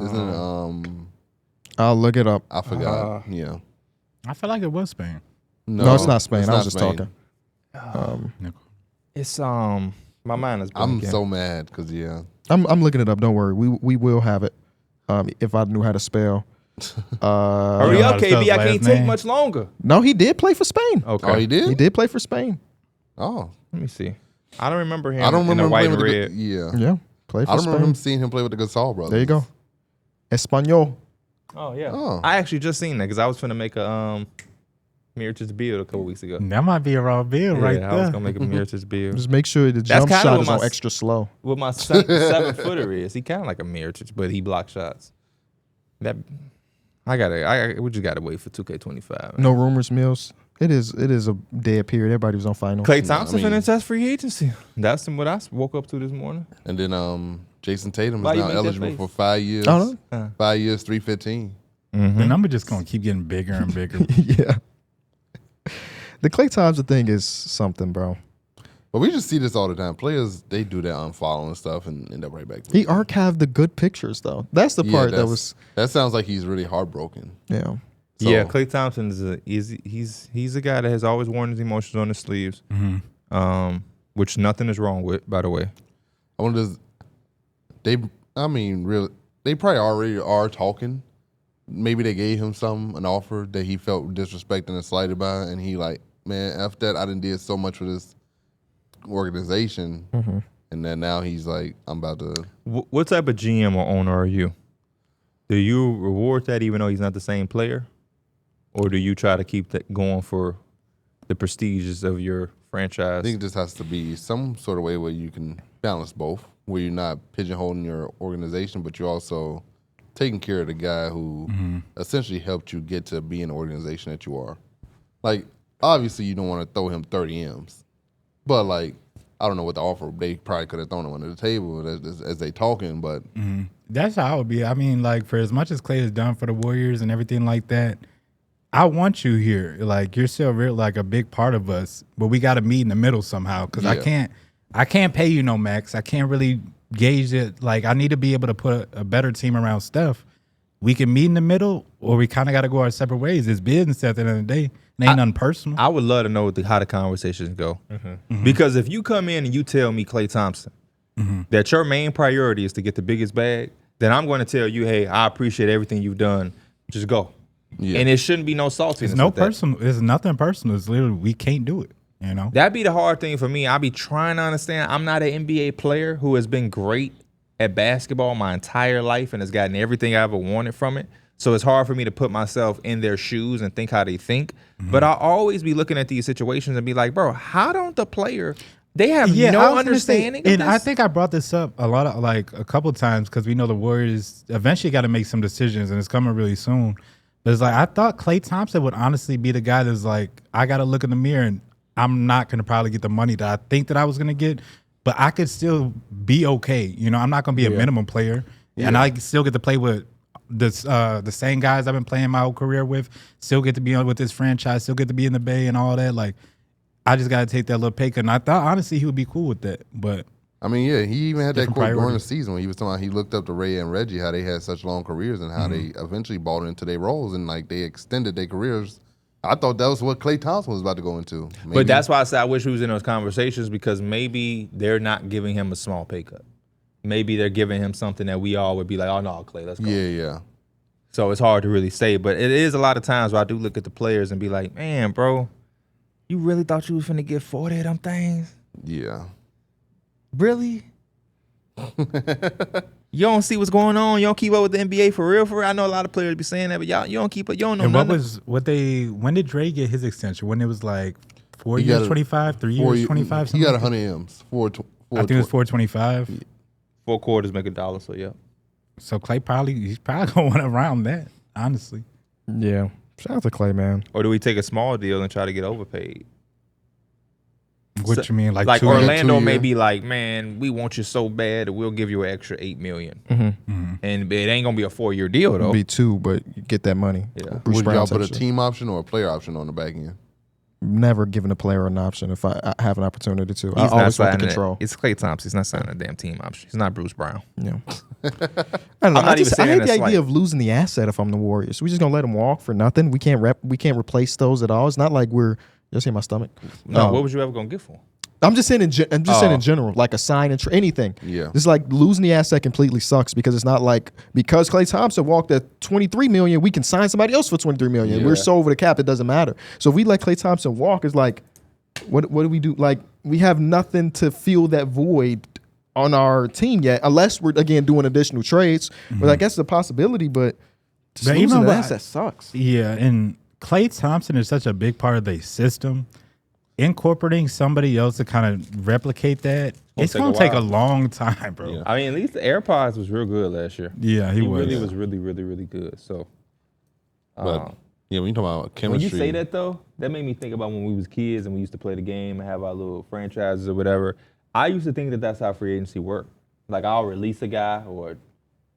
Isn't it? I'll look it up. I forgot. Yeah. I feel like it was Spain. No, it's not Spain. it's I was not just Spain. talking. It's my mind is. I'm blanking. so mad because I'm looking it up. Don't worry. We will have it. If I knew how to spell. Hurry You know up, how to spell KB. I his can't last take name? much longer. No, he did play for Spain. Okay. Oh, he did. He did play for Spain. Oh, Let me see. I don't remember him. I don't in remember the him white playing and with red. the. Yeah. Yeah, play for I don't Spain. remember him seeing him play with the Gasol brothers. There you go. Espanol. Oh yeah. Oh. I actually just seen that because I was finna make a Mirotic build a couple weeks ago. That might be a raw bill Yeah, right I was there. gonna make a Mirotic build. Just make sure the That's jump kinda shot what is my on extra slow. What my 7-footer is, he kind of like a Mirotic, but he blocks shots. That we just gotta wait for 2K25. No rumors, Mills. It is a dead period. Everybody was on finals. Klay Thompson I mean- finna test free agency. That's what I woke up to this morning. And then Jayson Tatum Why is you now make that eligible face? for 5 years. Oh, no? 5 years, 315. The number just gonna keep getting bigger and bigger. Yeah. The Klay Thompson thing is something, bro. But we just see this all the time. Players, they do that unfollowing stuff and end up right back. He archived the good pictures though. That's the part that was. That sounds like he's really heartbroken. Yeah. So, Yeah, Klay Thompson he's a guy that has always worn his emotions on his sleeves, which nothing is wrong with, by the way. I wonder, they probably already are talking. Maybe they gave him an offer that he felt disrespected and slighted by, and he like, man, after that, I done did so much for this organization, and then now he's like, I'm about to. What type of GM or owner are you? Do you reward that even though he's not the same player? Or do you try to keep that going for the prestiges of your franchise? I think it just has to be some sort of way where you can balance both, where you're not pigeonholing your organization, but you're also taking care of the guy who essentially helped you get to be an organization that you are. Like, obviously, you don't want to throw him 30 M's, but like, I don't know what the offer. They probably could have thrown him under the table as they talking, but That's how I would be. I mean, like, for as much as Klay has done for the Warriors and everything like that, I want you here. Like, you're still like a big part of us, but we got to meet in the middle somehow. Because I can't pay you no max. I can't really gauge it. Like, I need to be able to put a better team around Steph. We can meet in the middle, or we kind of got to go our separate ways. It's business at the end of the day. It ain't nothing personal. I would love to know how the conversations go. Because if you come in and you tell me, Klay Thompson, that your main priority is to get the biggest bag, then I'm going to tell you, hey, I appreciate everything you've done. Just go. Yeah. And it shouldn't be no saltiness. It's no personal. It's nothing personal. It's literally, we can't do it. You know, that'd be the hard thing for me. I be trying to understand. I'm not an NBA player who has been great at basketball my entire life and has gotten everything I ever wanted from it. So it's hard for me to put myself in their shoes and think how they think. But I'll always be looking at these situations and be like, bro, how don't the player? They have no understanding. And I think I brought this up a couple times because we know the Warriors eventually got to make some decisions and it's coming really soon. But it's like, I thought Klay Thompson would honestly be the guy that's like, I got to look in the mirror and I'm not going to probably get the money that I think that I was going to get, but I could still be okay. You know, I'm not going to be a minimum player. And I still get to play with the same guys I've been playing my whole career with, still get to be on with this franchise, still get to be in the Bay and all that. Like, I just got to take that little pay cut. And I thought, honestly, he would be cool with that. But I mean, yeah, he even had that quote during the season when he was talking about he looked up to Ray and Reggie, how they had such long careers and how they eventually bought into their roles and like they extended their careers. I thought that was what Klay Thompson was about to go into. Maybe. But that's why I said I wish he was in those conversations because maybe they're not giving him a small pay cut. Maybe they're giving him something that we all would be like, oh, no, Klay, let's go. Yeah. So it's hard to really say. But it is a lot of times where I do look at the players and be like, man, bro, you really thought you was finna get 40 of them things? Yeah. Really? You don't see what's going on. You don't keep up with the NBA for real. I know a lot of players be saying that, but y'all, you don't keep up. You don't know and nothing. When did Dre get his extension? When it was like 4 years, 25, 3 years, 25. He got 100 M's. I think it was 425. 4 quarters make $1. So yeah. So Klay he's probably gonna want around that. Honestly. Yeah. Shout out to Klay, man. Or do we take a small deal and try to get overpaid? What you mean, like Orlando may be like, man, we want you so bad that we'll give you an extra $8 million, and it ain't gonna be a 4-year deal though. It'll be 2, but you get that money. Yeah. Would y'all put a team option or a player option on the back end? Never giving a player an option if I have an opportunity to. I He's always not want the signing control. It's Klay Thompson. He's not signing a damn team option. He's not Bruce Brown. Yeah. I don't know. I'm not even saying I hate that's the idea like- of losing the asset if I'm the Warriors. We just gonna let them walk for nothing. We can't replace those at all. It's not like we're just in my stomach. No, what was you ever gonna get for him? I'm just saying saying in general, like a sign and anything. Yeah. It's like losing the asset completely sucks because it's not like because Klay Thompson walked at $23 million, we can sign somebody else for $23 million. Yeah. We're so over the cap, it doesn't matter. So if we let Klay Thompson walk, it's like, what do we do? Like we have nothing to fill that void on our team yet, unless we're again doing additional trades. But I guess it's a possibility, but losing the asset sucks. Yeah, and Klay Thompson is such a big part of the system. Incorporating somebody else to kind of replicate that, it's going to take a long time, bro. Yeah. I mean, at least the AirPods was real good last year. Yeah, he was. Really was really, really, really good. So, But yeah, when you talk about chemistry, when you say that though, that made me think about when we was kids and we used to play the game and have our little franchises or whatever. I used to think that that's how free agency worked. Like I'll release a guy or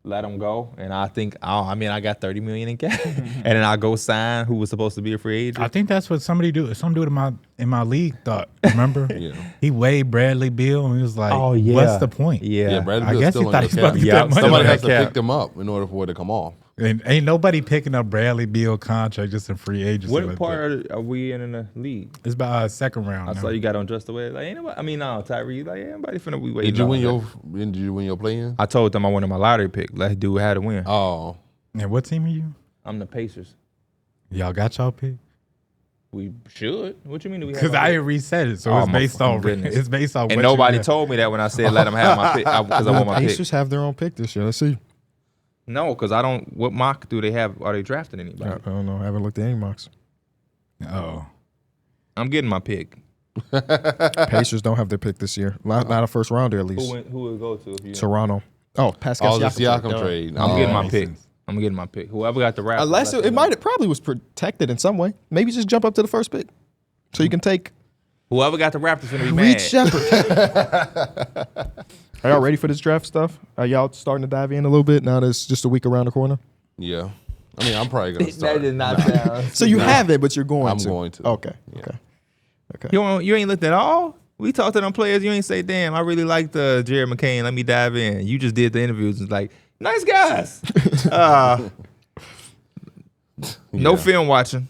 let him go, and I think I got $30 million in cash, and then I go sign who was supposed to be a free agent. I think that's what some dude in my league thought. Remember? Yeah. He waived Bradley Beal, and he was like, Oh, yeah. "What's the point?" Yeah, Bradley I Beal's guess still he on thought your he was about cap. to get that money. Somebody on has that to cap. pick them up in order for it to come off. And ain't nobody picking up Bradley Beal contract just in free agency. What like part are we in the league? that. It's about second round. I now. saw you got on just the way. Like, ain't nobody, I mean, no, Tyree. Like, ain't nobody finna be waiting. Did you on win that. your play-in? I told them I wanted my lottery pick. That dude had to win. Oh, And what team are you? I'm the Pacers. Y'all got y'all pick? We should. What you mean? Do we have Because our I pick? reset it, so Oh, it's my based fucking on goodness. it's based on. And what nobody you got. told me that when I said let them have my pick because I want my pick. Pacers have their own pick this year. Let's see. No, because I don't. What mock do they have? Are they drafting I anybody? don't know. I haven't looked at any mocks. Oh, I'm getting my pick. Pacers don't have their pick this year. Not a first rounder at least. Who will go to? If you Toronto. Oh, Pascal the Siakam. Siakam trade. I'm getting my makes pick. sense. I'm getting my pick. Whoever got the Raptors. Unless it probably was protected in some way. Maybe just jump up to the first pick, so you can take Whoever got the Raptors gonna be Reed mad. Shepard. Are y'all ready for this draft stuff? Are y'all starting to dive in a little bit now that it's just a week around the corner? Yeah. I mean, I'm probably going to start. That did not sound. So you have it, but you're going I'm to. going to. Okay. Yeah. Okay. You ain't looked at all. We talked to them players. You ain't say, "Damn, I really liked Jared McCain. Let me dive in." You just did the interviews. It's like, nice guys. No Yeah. film watching.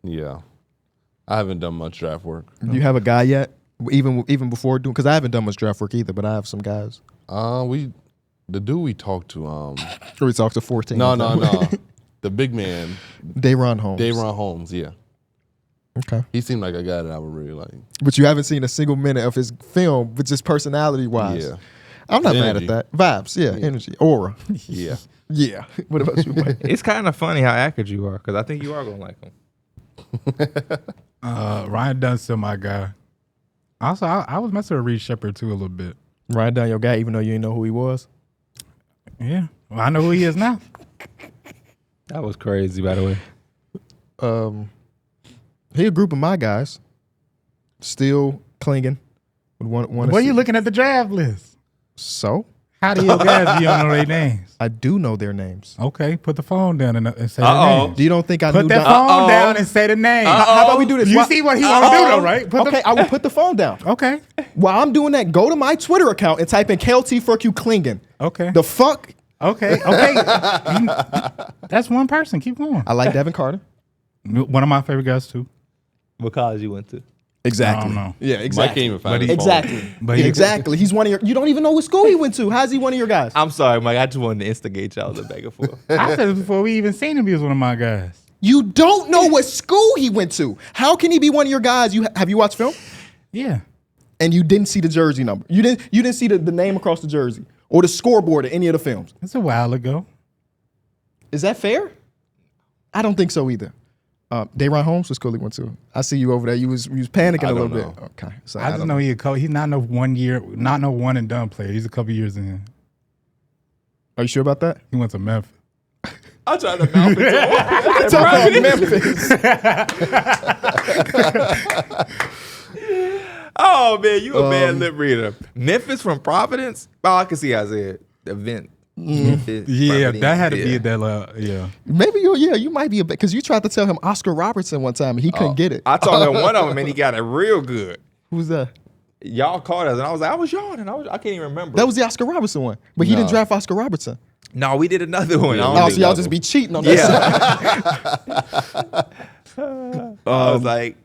Yeah. I haven't done much draft work. Do you have a guy yet? Even before doing, because I haven't done much draft work either, but I have some guys. The dude we talked to, Or we talked to 14. no. The big man, Dayron Holmes. Dayron Holmes, yeah. Okay. He seemed like a guy that I would really like. But you haven't seen a single minute of his film, but just personality-wise. Yeah. I'm not mad Energy. at that. Vibes, yeah, energy, aura. Yeah. Yeah. What about you, Mike? It's kind of funny how accurate you are because I think you are gonna like him. Ryan Dunn's still my guy. Also, I was messing with Reed Shepard too a little bit. Write down your guy, even though you didn't know who he was. Yeah, well, I know who he is now. That was crazy, by the way. He a group of my guys, still clinging. What are you looking at the draft list? So How do your guys you don't know their names? I do know their names. Okay, put the phone down and say the Uh-oh. names. You don't think I Put knew that Don- phone down and say the name. How about we do this? You While- see what he want to do though, right? Put Okay, I will put the phone down. Okay. While I'm doing that, go to my Twitter account and type in KLT fuck you Klingen. Okay. The fuck? Okay. That's one person. Keep going. I like Devin Carter. One of my favorite guys too. What college you went to? Exactly. I don't know. Yeah, Mike exactly. can't even find his phone. Exactly. But he- Exactly. He's one of your. You don't even know what school he went to. How's he one of your guys? I'm sorry, Mike. I just wanted to instigate y'all the back and forth. I said this before we even seen him. He was one of my guys. You don't know what school he went to. How can he be one of your guys? Have you watched film? Yeah. And you didn't see the jersey number. You didn't see the name across the jersey or the scoreboard of any of the films. It's a while ago. Is that fair? I don't think so either. Dayron Holmes was cool. He went to. I see you over there. You was panicking I a little don't bit. know. Okay, so I just don't know he's not no 1 year, not no one and done player. He's a couple years in. Are you sure about that? He went to Memphis. I'm trying to mouth it. Talk about Memphis. Oh man, you a bad lip reader. Memphis from Providence? Oh, I can see Isaiah. Event. Memphis, Yeah, Providence, that had to yeah. be that. Yeah. Maybe you might be a bit because you tried to tell him Oscar Robertson one time and he couldn't get it. I told him one of them and he got it real good. Who's that? Y'all called us and I was like, I was yawning. I can't even remember. That was the Oscar Robertson one, but he didn't draft Oscar Robertson. No, we did another one. I don't Oh, think so y'all that just one. be cheating on that. I was like,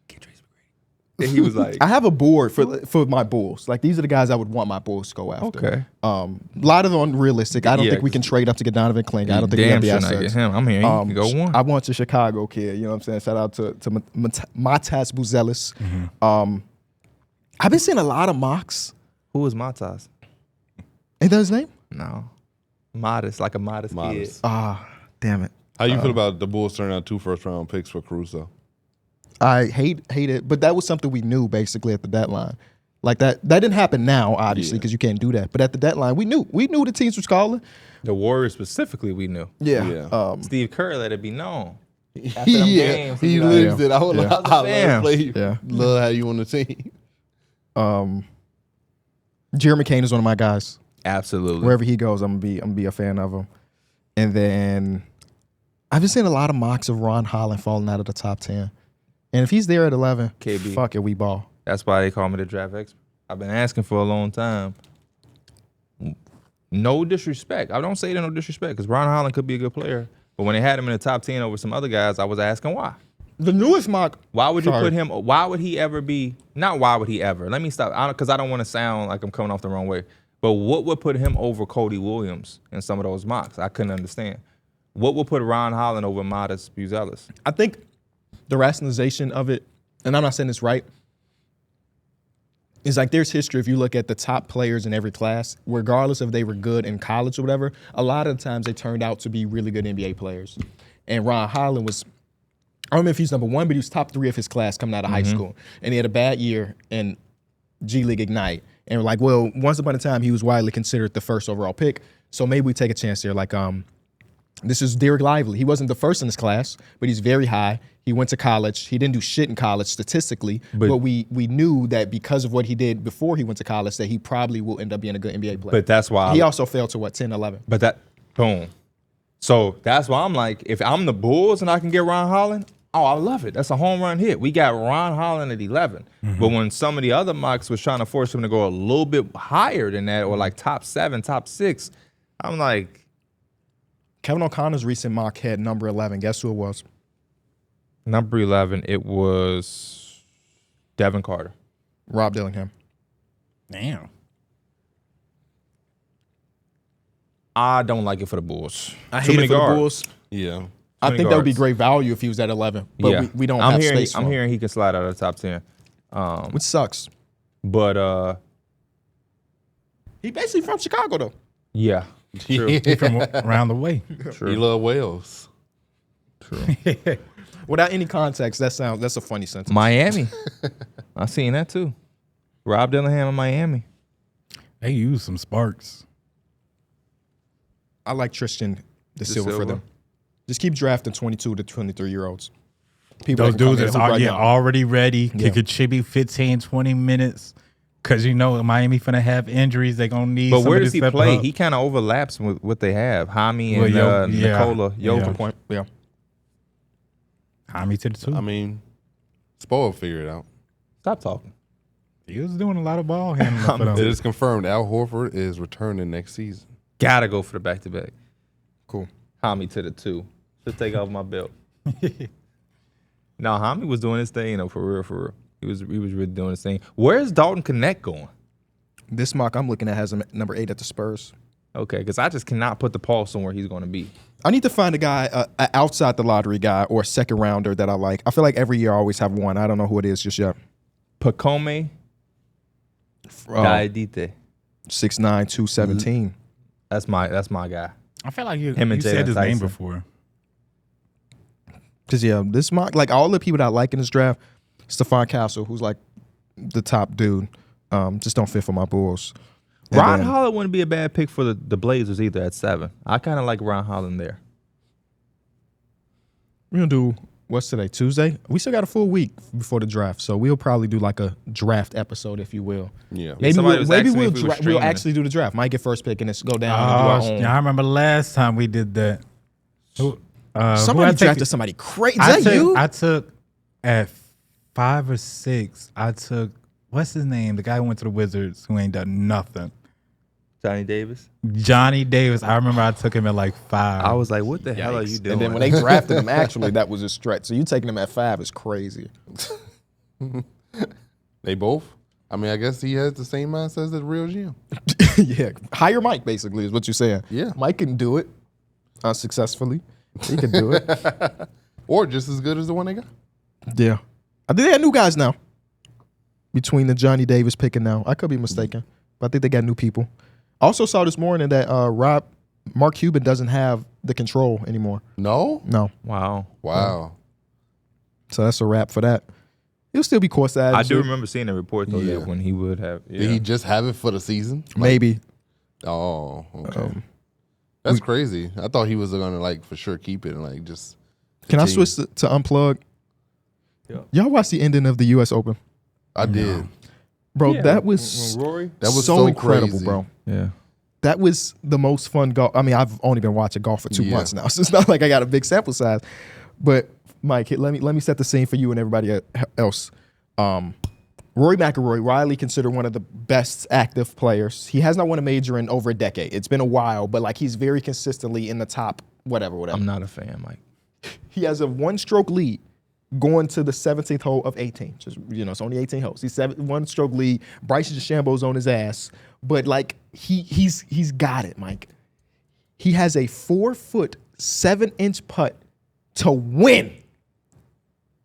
get Tracy McGrady. And he was like, I have a board for my Bulls. Like these are the guys I would want my Bulls to go after. okay. A lot of them unrealistic. I don't Yeah, think we can trade up to get Donovan Kling. I don't think we damn have the sure not assets. get him. I'm here. You can go one. I want a Chicago kid. You know what I'm saying? Shout out to Matas Buzelis. I've been seeing a lot of mocks. Who is Matas? Ain't that his name? No. Modest, like a modest kid. Modest. Ah, damn it. How you feel about the Bulls turning out 2 first-round picks for Caruso? I hate it, but that was something we knew basically at the deadline. Like that didn't happen now, obviously, because you can't do that. But at the deadline, we knew the teams was calling. The Warriors specifically, we knew. Yeah. Steve Kerr let it be known. After them Yeah. games, He be like, lives it. I would Yeah. love to Damn. play. Yeah. Love how you on the team. Jeremy Kane is one of my guys. Absolutely. Wherever he goes, I'm gonna be a fan of him. And then I've been seeing a lot of mocks of Ron Holland falling out of the top 10. And if he's there at 11, KB. fuck it, we ball. That's why they call me the draft expert. I've been asking for a long time. No disrespect. I don't say that no disrespect because Ron Holland could be a good player. But when they had him in the top 10 over some other guys, I was asking why. The newest mock. Why would you put him? Why would he ever be? Not why would he ever? Let me stop. Because I don't want to sound like I'm coming off the wrong way. But what would put him over Cody Williams in some of those mocks? I couldn't understand. What would put Ron Holland over Modest Buzelis? I think the rationalization of it, and I'm not saying it's right, is like there's history. If you look at the top players in every class, regardless if they were good in college or whatever, a lot of the times they turned out to be really good NBA players. And Ron Holland was, I don't remember if he's number one, but he was top 3 of his class coming out of high school. And he had a bad year in G League Ignite. And we're like, well, once upon a time, he was widely considered the first overall pick. So maybe we take a chance there. Like, this is Derek Lively. He wasn't the first in his class, but he's very high. He went to college. He didn't do shit in college statistically, but we knew that because of what he did before he went to college, that he probably will end up being a good NBA player. But that's why he also fell to 10, 11. But that, boom. So that's why I'm like, if I'm the Bulls and I can get Ron Holland, oh, I love it. That's a home run hit. We got Ron Holland at 11. But when some of the other mocks was trying to force him to go a little bit higher than that, or like top 7, top 6, I'm like, Kevin O'Connor's recent mock had number 11. Guess who it was? number 11, it was Devin Carter. Rob Dillingham. Damn. I don't like it for the Bulls. I Too hate many it for the guards. Bulls. Yeah. I many think that would be guards. great value if he was at 11, but we don't have space for I'm him, hearing he can slide out of the top 10. which sucks. But He basically from Chicago, though. yeah, true, He from around the way. true. You love Wales. Without any context, that's a funny sentence. Miami, I seen that too. Rob Dillingham in Miami. They use some sparks. I like Tristan De Silva for Silva. them. Just keep drafting 22 to 23-year-olds. People Those that can come dudes in is and hoop right now. already ready, Yeah. can contribute 15, 20 minutes. Because you know Miami finna have injuries. They going to need But where somebody does to he step play? up. He kind of overlaps with what they have. Hami Well, and yeah. Nikola Jokic. Yeah. Point. Yeah. Hami to the 2. I mean, Spo figure it out. Stop talking. He was doing a lot of ball handling for It them. is confirmed Al Horford is returning next season. Gotta go for the back-to-back. Cool. Hami to the 2. Should take off my belt. No, Hami was doing his thing, though, for real, for real. He was really doing his thing. Where's Dalton Connect going? This mock I'm looking at has him at number 8 at the Spurs. Okay, because I just cannot put the pulse on where he's going to be. I need to find a guy, a outside the lottery guy or a second rounder that I like. I feel like every year I always have one. I don't know who it is just yet. Pacome Diadite. 6'9", 217. That's my guy. I feel like you Him and said Jalen his name Tyson. before. Because, yeah, this mock, like all the people that I like in this draft, Stephon Castle, who's like the top dude, just don't fit for my Bulls. And Ron then- Holland wouldn't be a bad pick for the Blazers either at 7. I kind of like Ron Holland there. We're going to do, what's today, Tuesday? We still got a full week before the draft, so we'll probably do like a draft episode, if you will. Yeah. Maybe somebody we'll, was maybe asking me we'll, if we were we'll streaming. actually do the draft. Might get first pick and it's go down and do our own. Yeah, I remember last time we did that. Who Somebody I drafted take? somebody crazy. Is that you? I took at 5 or 6. I took what's his name? The guy who went to the Wizards who ain't done nothing. Johnny Davis. Johnny Davis. I remember I took him at like 5. I was like, what the hell are you doing? And then when they drafted him, actually, that was a stretch. So you taking him at 5 is crazy. They both? I mean, I guess he has the same mindset as the real GM. Yeah, hire Mike basically is what you're saying. Yeah. Mike can do it unsuccessfully. He can do it. Or just as good as the one they got. Yeah, I think they have new guys now. Between the Johnny Davis picking now, I could be mistaken, but I think they got new people. Also saw this morning that Mark Cuban doesn't have the control anymore. No? No, wow. Wow. so that's a wrap for that. He'll still be courtside. I do remember seeing a report though Yeah. that when he would have. Yeah. Did he just have it for the season? Maybe. Oh, okay. That's crazy. I thought he was gonna like for sure keep it and like just. Can I continue. switch to Unplugged? Yeah. Y'all watch the ending of the U.S. Open, I did. bro? Yeah, That was when Rory. That was so so incredible, crazy. bro. Yeah. that was the most fun golf. I mean, I've only been watching golf for 2 months now, so it's not like I got a big sample size. But Mike, let me set the scene for you and everybody else. Rory McIlroy, widely considered one of the best active players. He has not won a major in over a decade. It's been a while, but like he's very consistently in the top, whatever. I'm not a fan, Mike. He has a 1-stroke lead going to the 17th hole of 18. Just, it's only 18 holes. He's 1-stroke lead. Bryson DeChambeau's on his ass, but like he's got it, Mike. He has a 4-foot 7-inch putt to win.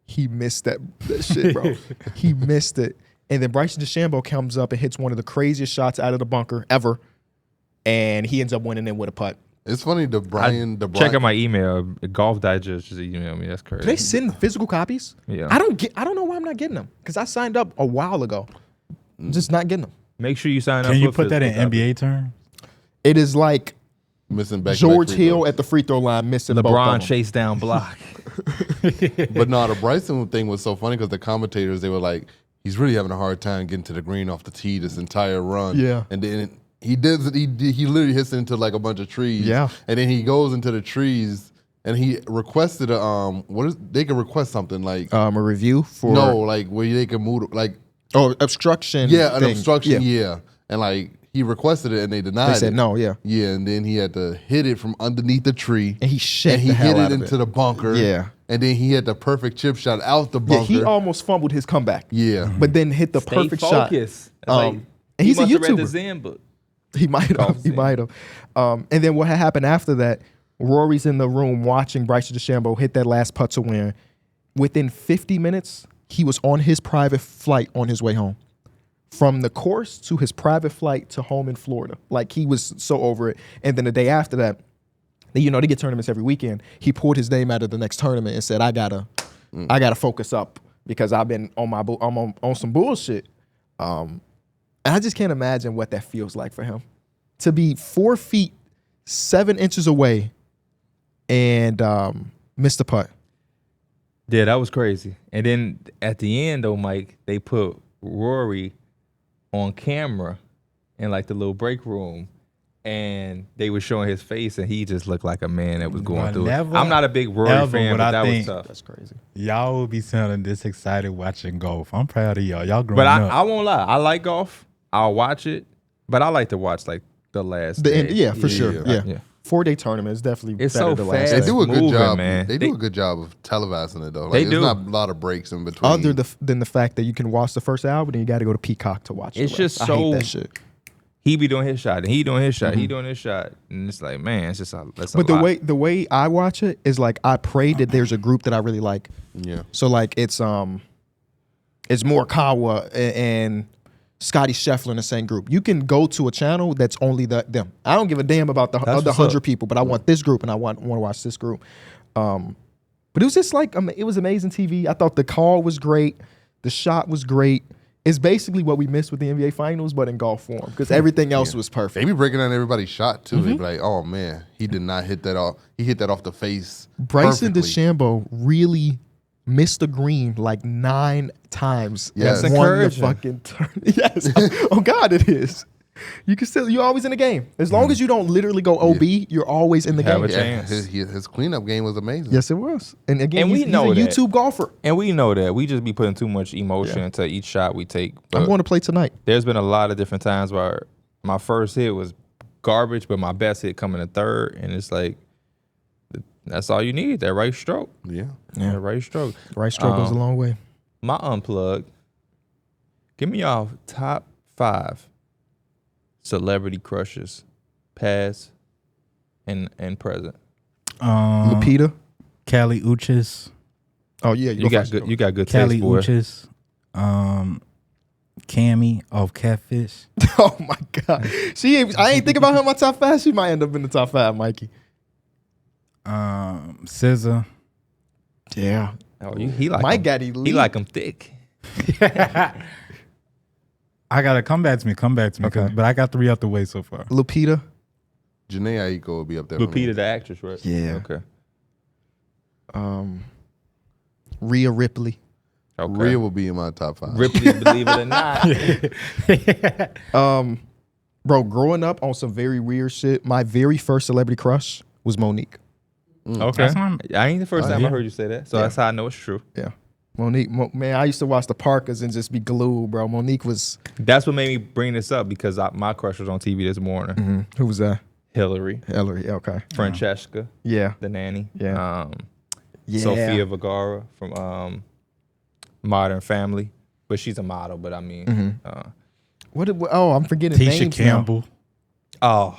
He missed that shit, bro. He missed it. And then Bryson DeChambeau comes up and hits one of the craziest shots out of the bunker ever. And he ends up winning it with a putt. It's funny, Check out my email. Golf Digest just emailed me. That's crazy. Do they send physical copies? Yeah. I don't know why I'm not getting them. Because I signed up a while ago. I'm just not getting them. Make sure you sign up. Can you put that in NBA terms? It is like missing back George Hill at the free throw line missing both of LeBron them. chase down block. But no, the Bryson thing was so funny because the commentators, they were like, he's really having a hard time getting to the green off the tee this entire run. Yeah. And then he literally hits it into like a bunch of trees. Yeah. And then he goes into the trees and he requested they could request something like a review for like where they can move like obstruction. Yeah, an thing. obstruction, yeah. And like he requested it and they denied it. They said no, yeah. Yeah, and then he had to hit it from underneath the tree. And he hit it into the bunker. Yeah. And then he had the perfect chip shot out the bunker. Yeah, he almost fumbled his comeback. Yeah. But then hit the perfect shot. And he's a YouTuber. Read the YouTuber. Zen book. He might have. And then what happened after that, Rory's in the room watching Bryson DeChambeau hit that last putt to win. Within 50 minutes, he was on his private flight on his way home. From the course to his private flight to home in Florida. Like, he was so over it. And then the day after that, they get tournaments every weekend. He pulled his name out of the next tournament and said, I gotta focus up because I've been on some bullshit. And I just can't imagine what that feels like for him. To be 4 feet, 7 inches away and miss the putt. Yeah, that was crazy. And then at the end, though, Mike, they put Rory on camera in like the little break room, and they were showing his face, and he just looked like a man that was going through it. I'm not a big Rory fan, but that was tough. That's crazy. Y'all will be sounding this excited watching golf. I'm proud of y'all. Y'all growing but up. I won't lie. I like golf. I'll watch it, but I like to watch like the last day. Yeah, for sure. Yeah. 4-day tournament is definitely It's better so the last fast. day. They do a good moving, job, man. They do a good job of televising it though. Like, They do. There's not a lot of breaks in between. Other than the fact that you can watch the first hour, but then you got to go to Peacock to watch It's the just rest. I hate so- that shit. He be doing his shot, and he doing his shot, he doing his shot, and it's like, man, it's just that's a But lot. the way I watch it is like I pray that there's a group that I really like. Yeah. So like it's Morikawa and Scotty Scheffler in the same group. You can go to a channel that's only them. I don't give a damn about the other 100 people, but I want this group and I want to watch this group. But it was just like it was amazing TV. I thought the call was great, the shot was great. It's basically what we missed with the NBA Finals, but in golf form, because everything else was perfect. They be breaking down everybody's shot too. They be like, "Oh man, he did not hit that off. He hit that off the face." Bryson perfectly. DeChambeau really missed the green like 9 times. Yes. and That's won the encouraging. fucking yes. Oh God, it is. You're always in the game. As long as you don't literally go OB, you're always in the Have game. a Yeah, chance. his cleanup game was amazing. Yes, it was. And again, And we he's know a that. YouTube golfer. And we know that. We just be putting too much emotion into each shot we take. I'm But going to play tonight. there's been a lot of different times where my first hit was garbage, but my best hit coming in third, and it's like that's all you need, that right stroke. Yeah. That right stroke. Right stroke goes a long way. My unplug. Give me y'all top 5 celebrity crushes, past and present. Lupita. Callie Uchis. Oh yeah, You got first. good. You got good Callie taste, boy. Uchis. Cammy of Catfish. Oh my God, I ain't think about her in my top 5. She might end up in the top 5, Mikey. SZA. Yeah, Oh, he like Mike 'em. got elite. He like them thick. I gotta come back to me. Okay. But I got 3 out the way so far. Lupita. Janae Aiko will be up there. for me. Lupita, the actress, right? Yeah. Okay. Rhea Ripley. Okay. Rhea will be in my top 5. Ripley, believe it or not. Bro, growing up on some very weird shit, my very first celebrity crush was Monique. Okay. That's one. I ain't the first time yeah. I heard you say that, so that's how I know it's true. Yeah. Monique, man, I used to watch the Parkers and just be glued, bro. Monique was... That's what made me bring this up because my crush was on TV this morning. Who was that? Hillary, Okay. Francesca, Yeah. the nanny. Yeah. Yeah. Sofia Vergara from Modern Family, but she's a model. But I mean, I'm forgetting Tisha names Campbell. Tisha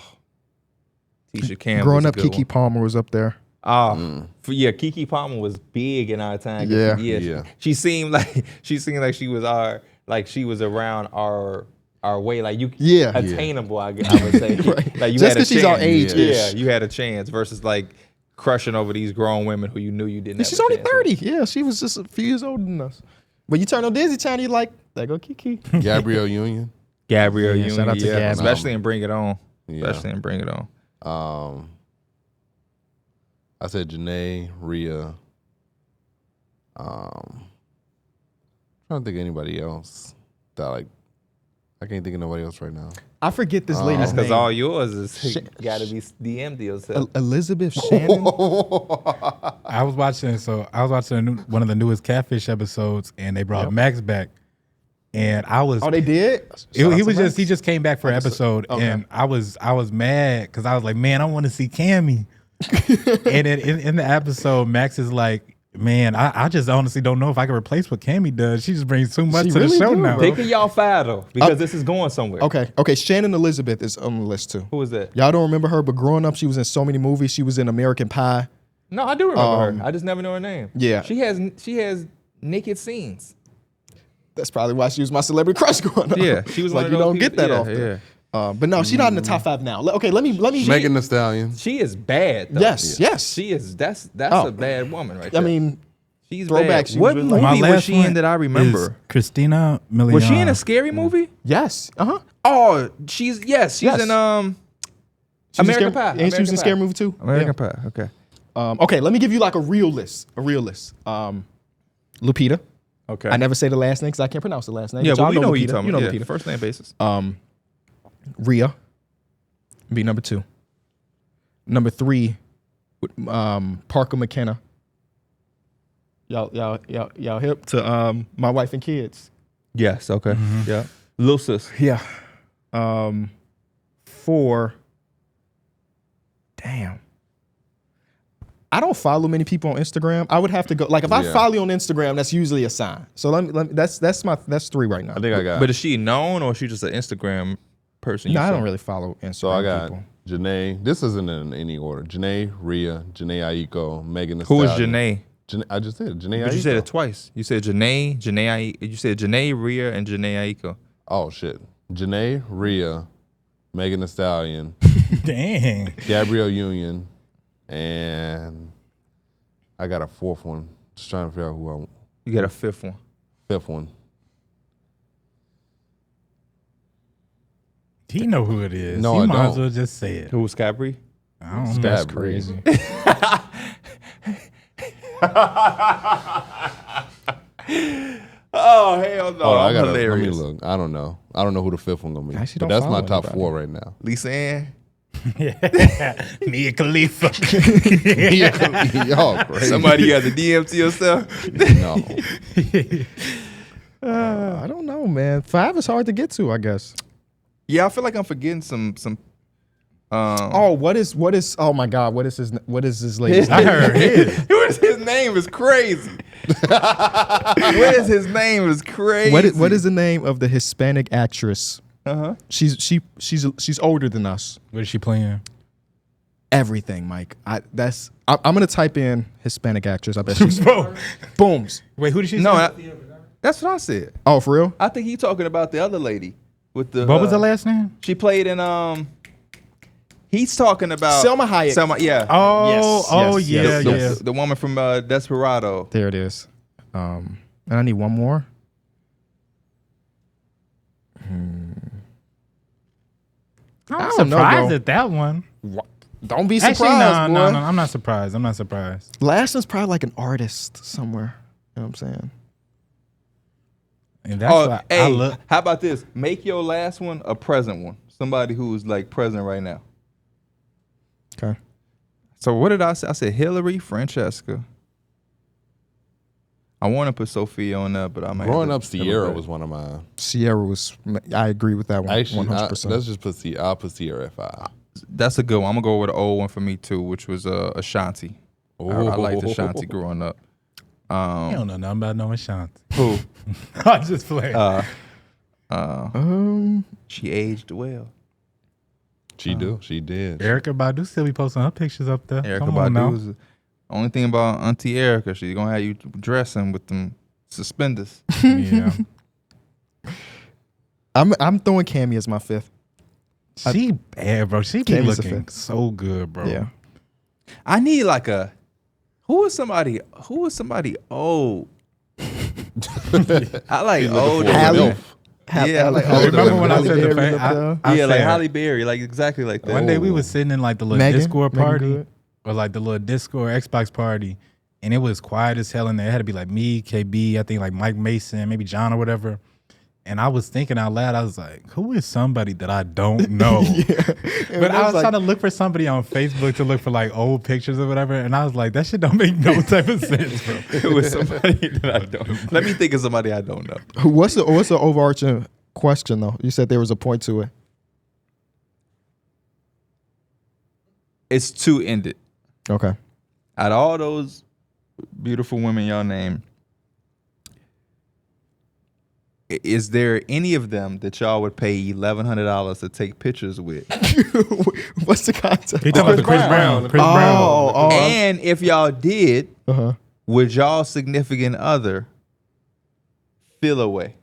Campbell. Growing up, Keke Palmer was up there. Keke Palmer was big in our time. Yeah. She seemed like she was around our way, like attainable. I would say, Right. like you Just had a because she's our chance. age. Yeah, you had a chance versus like crushing over these grown women who you knew you didn't. And she's only 30. Yeah, she was just a few years older than us. But you turn on Disney Channel, you like, there go Keke. Gabrielle Union. Gabrielle Union, shout out to Gab. especially in Bring It On. Yeah. Especially in Bring It On. I said Janae, Rhea. Trying to think of anybody else that I can't think of nobody else right now. I forget this lady's That's name. because all yours is got to be DM'd yourself. Elizabeth Shannon. I was watching one of the newest Catfish episodes, and they brought Max back, and I was. Oh, they did? He just came back for an episode, okay. and I was mad because I was like, man, I want to see Cammy. And then in the episode, Max is like, man, I just honestly don't know if I can replace what Cammy does. She just brings too much She to really the show do, now. bro. Pick a y'all five though, because this is going somewhere. Okay. Shannon Elizabeth is on the list too. Who is that? Y'all don't remember her, but growing up, she was in so many movies. She was in American Pie. No, I do remember her. I just never know her name. Yeah. She has naked scenes. That's probably why she was my celebrity crush growing up. Yeah, she was like one of you those don't get people- that yeah, often. yeah. But no, she's not in the top 5 now. Okay, let me. Megan Thee Stallion. She is bad though. Yes. She is that's Oh. a bad woman right I there. mean, She's throwback, bad. she What was movie really- was she in that I remember? is Christina Milian. Was she in a scary movie? yes. Oh, she's Yes. in She was American in Pie. And she was in Scary Movie too. American Pie. Okay. Okay, let me give you like a real list. Lupita. Okay. I never say the last name because I can't pronounce the last name. Yeah, but but y'all we know who you Lupita. talking You know about. Yeah, Lupita. first name basis. Rhea. Be number 2. Number 3, Parker McKenna. Y'all hip to My Wife and Kids. Yes. Okay. Mm-hmm. Yeah. Lil sis. Yeah. 4. Damn. I don't follow many people on Instagram. I would have to go. Like if I follow you on Instagram, that's usually a sign. So let me that's 3 right now. I think I got. But is she known or is she just an Instagram person? No, you I saw? don't really follow Instagram So I got people. Janae. This isn't in any order. Janae, Rhea, Janae Aiko, Megan Thee Who is Stallion. Janae? I just said Janae But Aiko. you said it twice. You said Janae, you said Janae, Rhea, and Janae Aiko. Oh shit. Janae, Rhea, Megan Thee Stallion, Dang. Gabrielle Union, and I got a 4th one. Just trying to figure out who I want. You got a 5th one. 5th one. He know who it is. No, you I might as don't. well just say it. Who was Capri? I don't know. That's Stab crazy. Oh hell no! Oh, I I'm got. Let me hilarious. look. I don't know. I don't know who the 5th one gonna be. Actually But don't that's my follow top anybody. 4 right now. Lisa Ann. Mia Khalifa. Y'all crazy. Somebody you have to DM to yourself. No. I don't know, man. 5 is hard to get to, I guess. Yeah, I feel like I'm forgetting some. What is? Oh my God, what is his lady's I name? heard his. What is his name? Is crazy. What is his name? Is crazy. What is the name of the Hispanic actress? She's older than us. What is she playing? Everything, Mike. I'm gonna type in Hispanic actress. I bet she's Bro. booms. Wait, who did she No, say? that's what I said. Oh, for real? I think he talking about the other lady with the. What was the last name? She played in He's talking about Selma Hayek. Selma, yeah. Oh, Yes, yeah, yes, the, yeah. the woman from Desperado. There it is. And I need one more. I'm I don't know, surprised bro. at that one. Don't be surprised, Actually, no, boy. no, I'm not surprised. I'm not surprised. Last one's probably like an artist somewhere. You know what I'm saying? And that's why I Hey, look. how about this? Make your last one a present one. Somebody who's like present right now. Okay. So what did I say? I said Hillary, Francesca. I want to put Sophia on that, but I might. Growing up, Sierra was one of mine. Sierra was. I agree with that one. Actually, 100%. let's just put I'll put Sierra at 5. That's a good one. I'm gonna go with an old one for me too, which was Ashanti. I liked Ashanti growing up. You don't know nothing about no Ashanti. Who? I just play. She aged well. She did. Erica Badu still be posting her pictures up there. Erica Come on now. Badu is the only thing about Auntie Erica. She's gonna have you dressing with them suspenders. Yeah. I'm throwing Cammy as my 5th. She bad, bro. She be Cammy's a looking fit. so good, bro. Yeah. I need like a who is somebody old. I like old. Halle. Yeah, I like Halle older Remember women. when I Halle said the Berry's face? up there. I Yeah, like said- Halle Berry, like exactly like that. One day we was sitting in like the little Megan? Discord Megan party, Good? or like the little Discord Xbox party, and it was quiet as hell in there. It had to be like me, KB, I think like Mike Mason, maybe John or whatever. And I was thinking out loud, I was like, who is somebody that I don't know? But I was like, trying to look for somebody on Facebook to look for like old pictures or whatever, and I was like, that shit don't make no type of sense, bro. It was somebody that I don't. Let me think of somebody I don't know. What's the overarching question though? You said there was a point to it. It's two-ended. Okay. Out of all those beautiful women y'all named, is there any of them that y'all would pay $1,100 to take pictures with? What's the context? He talking about the Chris Brown. Chris Brown. Oh. And if y'all did, Uh-huh. would y'all significant other feel away?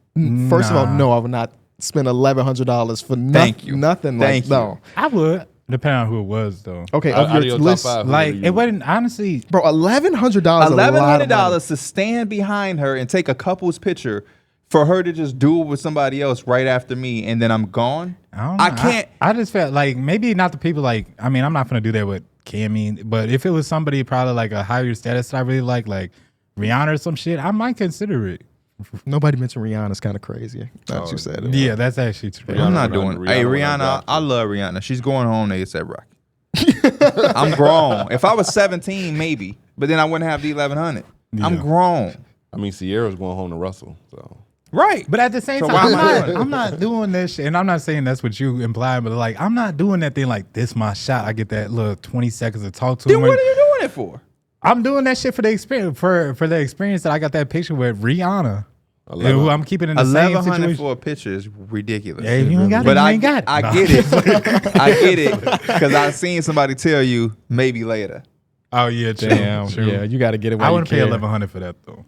First of all, Nah. no, I would not spend $1,100 for Thank you. nothing. Thank like no. I would, depending on who it was though. Okay, Out of of your your list, top 5, Like it wasn't honestly. bro, $1,100. $1,100 to stand behind her and take a couple's picture for her to just do it with somebody else right after me, and then I'm gone. I don't know. I can't. I just felt like maybe not the people like. I mean, I'm not gonna do that with Cammy, but if it was somebody probably like a higher status that I really like Rihanna or some shit, I might consider it. Nobody mentioned Rihanna's kind of crazy. That you said it. Yeah, that's actually true. I'm not doing it. Hey, Rihanna, I love Rihanna. She's going home to ASAP Rocky. I'm grown. If I was 17, maybe, but then I wouldn't have the 1,100. I'm Yeah. grown. I mean, Sierra's going home to Russell, so. Right. But at the same So time, why am I doing it? I'm not doing this shit. And I'm not saying that's what you implied, but like, I'm not doing that thing like this my shot. I get that little 20 seconds to talk to Then him. what are you doing it for? I'm doing that shit for the experience, for the experience that I got that picture with Rihanna. Who I'm keeping in the same 1,100 situation. for a picture is ridiculous. Yeah, if you ain't got it, But you I ain't got it. I No. get it. I get it because I've seen somebody tell you maybe later. Oh yeah, true. Damn. true. Yeah, you got to get it. While I you wouldn't pay can. 1,100 for that though.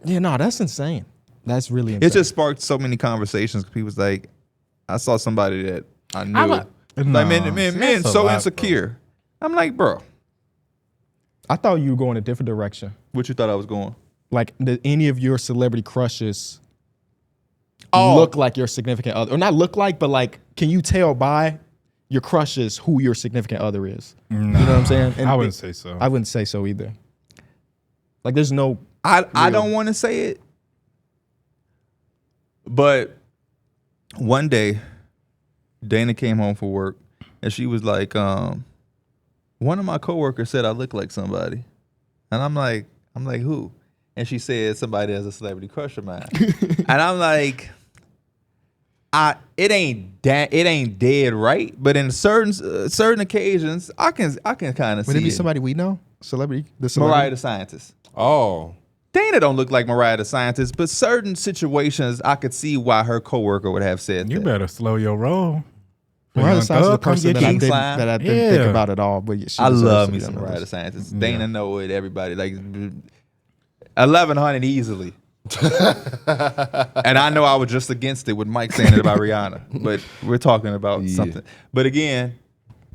Yeah, no, that's insane. That's really insane. It just sparked so many conversations. People was like, I saw somebody that I knew. Nah, like men that's a so lot, insecure. I'm like, bro, I thought you were going a different direction. what you thought I was going? Like, did any of your celebrity crushes Oh. look like your significant other? Or not look like, but like, can you tell by your crushes who your significant other is? You know what I'm saying? And I wouldn't say so. I wouldn't say so either. Like, there's no. I don't want to say it, but one day Dana came home from work and she was like, one of my coworkers said I look like somebody, and I'm like who? And she said somebody has a celebrity crush of mine, and I'm like, it ain't dead right, but in certain occasions I can kind of see Would it be it. somebody we know? Celebrity? The celebrity? Mariah the Scientist. Oh. Dana don't look like Mariah the Scientist, but certain situations I could see why her coworker would have said You that. better slow your roll. Mariah the Scientist is the Come person get that I King didn't, Slime. that I didn't think Yeah. about at all. But she I deserves love to me be some on the Mariah the list. Scientist. Dana know it, everybody. Like 1,100 easily. And I know I was just against it with Mike saying it about Rihanna. But we're talking about something. But again,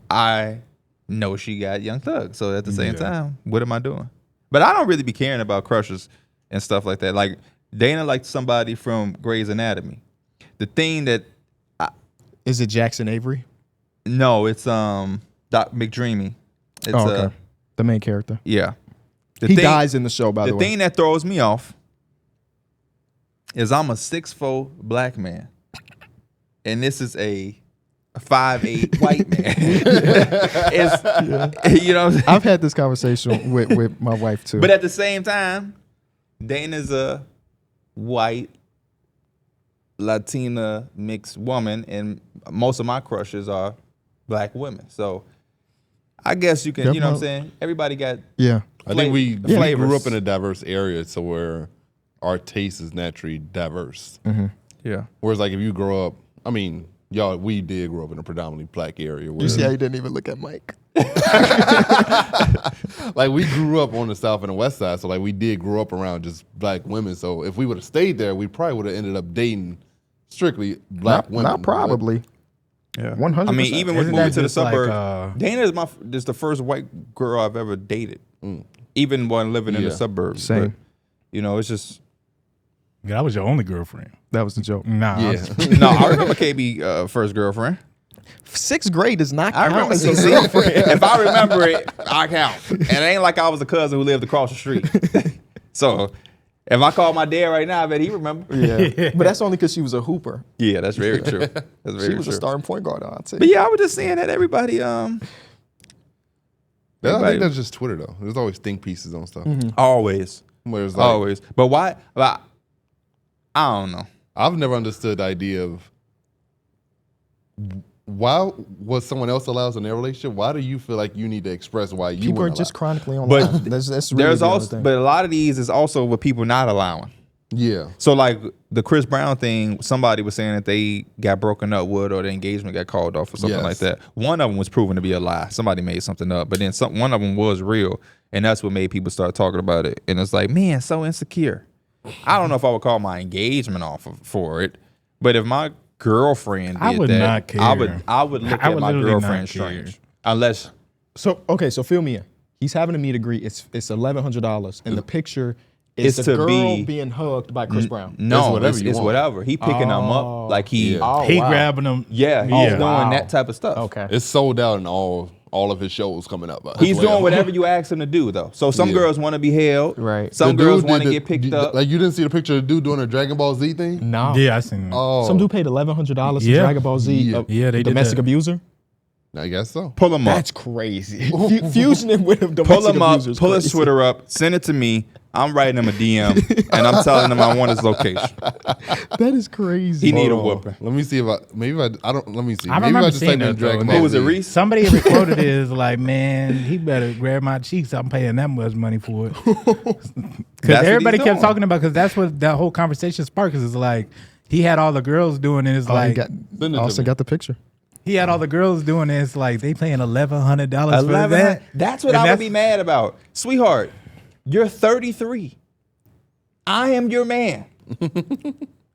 I know she got Young Thug. So at the same time, what am I doing? But I don't really be caring about crushes and stuff like that. Like Dana liked somebody from Grey's Anatomy. The thing that Is it Jackson Avery? no, it's Doc McDreamy. It's Okay. The main character. yeah. He dies in the show, by the The way. thing that throws me off is I'm a 6'4" black man. and this is a 5'8" white man. You know what I'm saying? I've had this conversation with my wife too. But at the same time, Dana's a white Latina mixed woman, and most of my crushes are black women. So I guess you can, you know what I'm saying? Everybody got I think we flavors. grew up in a diverse area, so where our taste is naturally diverse. Yeah. Whereas, like, if you grow up, I mean, we did grow up in a predominantly black area. You see how you didn't even look at Mike? Like, we grew up on the South and the West Side, so, like, we did grow up around just black women. So if we would have stayed there, we probably would have ended up dating strictly black women. Not probably. Yeah. 100%. I mean, even with Isn't moving that to the just like, suburbs, Dana is just the first white girl I've ever dated. Even when living in the suburbs. Same. But, you know, it's just. Yeah, that was your only girlfriend. That was the joke. Nah. Yeah. No, I remember KB first girlfriend. 6th grade does not I count remember. as a See, girlfriend. if I remember it, I count. And it ain't like I was a cousin who lived across the street. So if I call my dad right now, I bet he remember. Yeah, but that's only because she was a hooper. Yeah, that's very true. That's very She was true. a starting point guard, I'd say. But yeah, I was just saying that everybody I think that's just Twitter, though. There's always think pieces on stuff. always. Where it's like, Always. But why? I don't know. I've never understood the idea of why was someone else allowed in their relationship? Why do you feel like you need to express why you People are weren't just allowed? chronically online. But that's really There's the other also, thing. but a lot of these is also with people not allowing. Yeah. So like the Chris Brown thing, somebody was saying that they got broken up with or the engagement got called off or something Yes. like that. One of them was proven to be a lie. Somebody made something up, but then one of them was real, and that's what made people start talking about it. And it's like, man, so insecure. I don't know if I would call my engagement off for it, but if my girlfriend did I would that, not care. I would look I at would my literally not girlfriend care. strange. Unless So fill me in. He's having a meet and greet. It's $1,100, and the picture is It's the to girl be- being hugged by Chris Brown. no, whatever it's you want. whatever. He picking them up like he Oh, He wow. grabbing them. he's Yeah. doing Wow. that type of stuff. Okay. It's sold out in all of his shows coming up. as He's well. doing whatever you ask him to do, though. So some Yeah. girls want to be held. Right. Some The girls dude want to did get picked the- up. Like, you didn't see the picture of the dude doing a Dragon Ball Z thing? No. Yeah, I seen that. Oh. Some dude paid $1,100 Yeah. to Dragon Ball Z. Yeah. Yeah, they did domestic that. abuser. I guess so. Pull him up. That's crazy. Fusing it with a Pull domestic him up. abuser is Pull his crazy. Twitter up. Send it to me. I'm writing him a DM, and I'm telling him I want his location. That is crazy. He need a Hold on. whooping. Let me see if I don't. Let me see. I Maybe remember I just seeing typed in that, Dragon though. Ball Who was it, Z. Reese? Somebody even quoted it as like, man, he better grab my cheeks. I'm paying that much money for it. Because That's everybody what he's kept doing. talking about, because that's what that whole conversation sparked. Because it's like, he had all the girls doing it. It's Oh, he like, got, Send it to Austin me. got the picture. he had all the girls doing it. It's like, they paying $1,100 for that. That's what And I would be mad about. Sweetheart, you're 33. I am your man.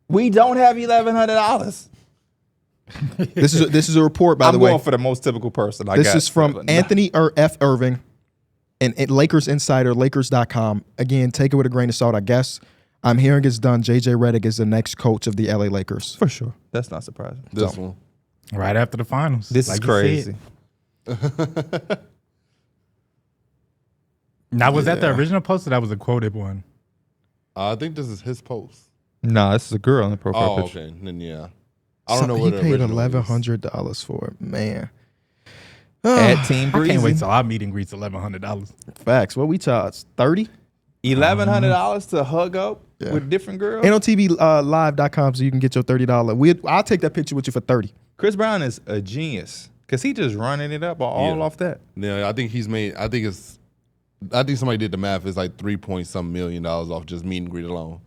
We don't have $1,100. This is a report, by I'm the way. going for the most typical person. This is from Anthony F. Irving and Lakers Insider, Lakers.com. Again, take it with a grain of salt, I guess. I'm hearing it's done. JJ Redick is the next coach of the LA Lakers. For sure. That's not surprising. This one. Right after the finals. This like is you said. crazy. Now, was that the original post or that was a quoted one? I think this is his post. No, this is a girl in the profile Oh, picture. okay. Then yeah. I don't know He what the paid original is. $1,100 for it, man. At Team I can't wait Breezy. till our meet and greets $1,100. Facts. What we charge? 30. $1,100 to hug up Yeah. with different girls. NOTB live.com so you can get your $30. I'll take that picture with you for 30. Chris Brown is a genius because he just running it up all Yeah. off that. Yeah, I think he's made. I think somebody did the math. It's like $3 million off just meet and greet alone.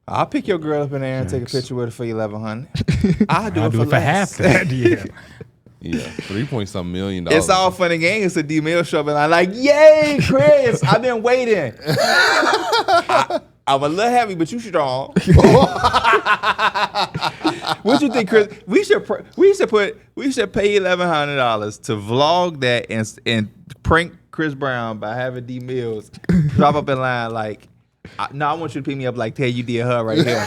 I'll pick your girl up in there and take a picture with her for $1,100. I'll do I'll it do for it for less. half that. Yeah. Yeah, $3 million. It's all fun and games to D-Mill show, and I'm like, yay, Chris! I've been waiting. I'm a little heavy, but you strong. What you think, Chris? We should pay $1,100 to vlog that and prank Chris Brown by having D Mills drop up in line like, no, I want you to pick me up like, hey, you did her right here.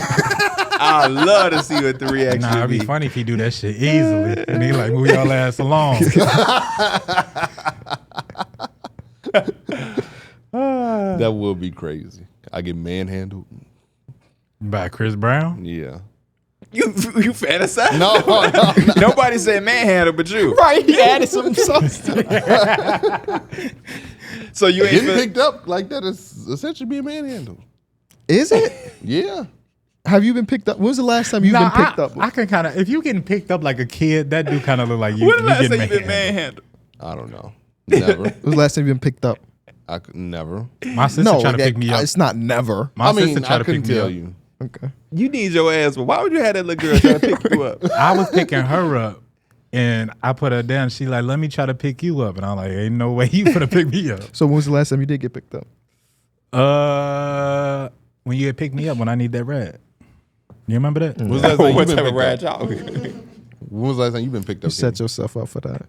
I'd love to see what the reaction Nah, would it'd be be. funny if he do that shit easily. And he like, move y'all ass along. That would be crazy. I get manhandled. By Chris Brown? Yeah. You fantasize? No. Nobody said manhandle but you. Right, he added some sauce to it. So you ain't Getting feel, picked up like that is essentially being manhandled. Is it? Yeah. Have you been picked up? When was the last time you've been picked up? I can kind of, if you getting picked up like a kid, that do kind of look like you. when the last getting time you been manhandled. manhandled? I don't know. Never. When was the last time you've been picked up? I could never. My sister No, trying to pick me up. it's not never. My I mean, sister tried I to couldn't pick me tell up. you. Okay. You need your ass, but why would you have that little girl trying to pick you up? I was picking her up, and I put her down. She like, let me try to pick you up, and I'm like, ain't no way you gonna pick me up. So when was the last time you did get picked up? When you had picked me up when I need that ride. You remember that? When was the last time What you type been of ride picked up? y'all? When was the last time you been picked You up? set yourself up for that.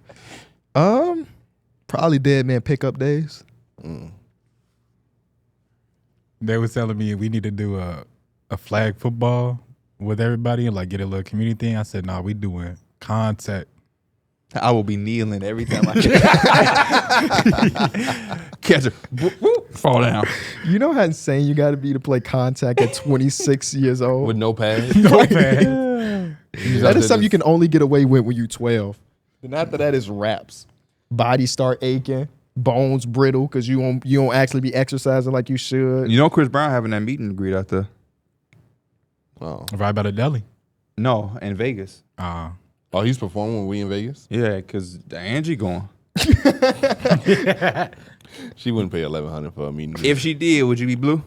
Probably dead man pickup days. They was telling me we need to do a flag football with everybody and like get a little community thing. I said, nah, we doing contact. I will be kneeling every time I catch it. Fall down. You know how insane you got to be to play contact at 26 years old? With no pad? No man. That is something you can only get away with when you're 12. Then after that is raps. Body start aching, bones brittle because you don't actually be exercising like you should. You know Chris Brown having that meet and greet out there? Oh. Right by the deli. No, in Vegas. Oh, he's performing when we in Vegas? Yeah, because Angie going. She wouldn't pay $1,100 for a meeting. If she did, would you be blue?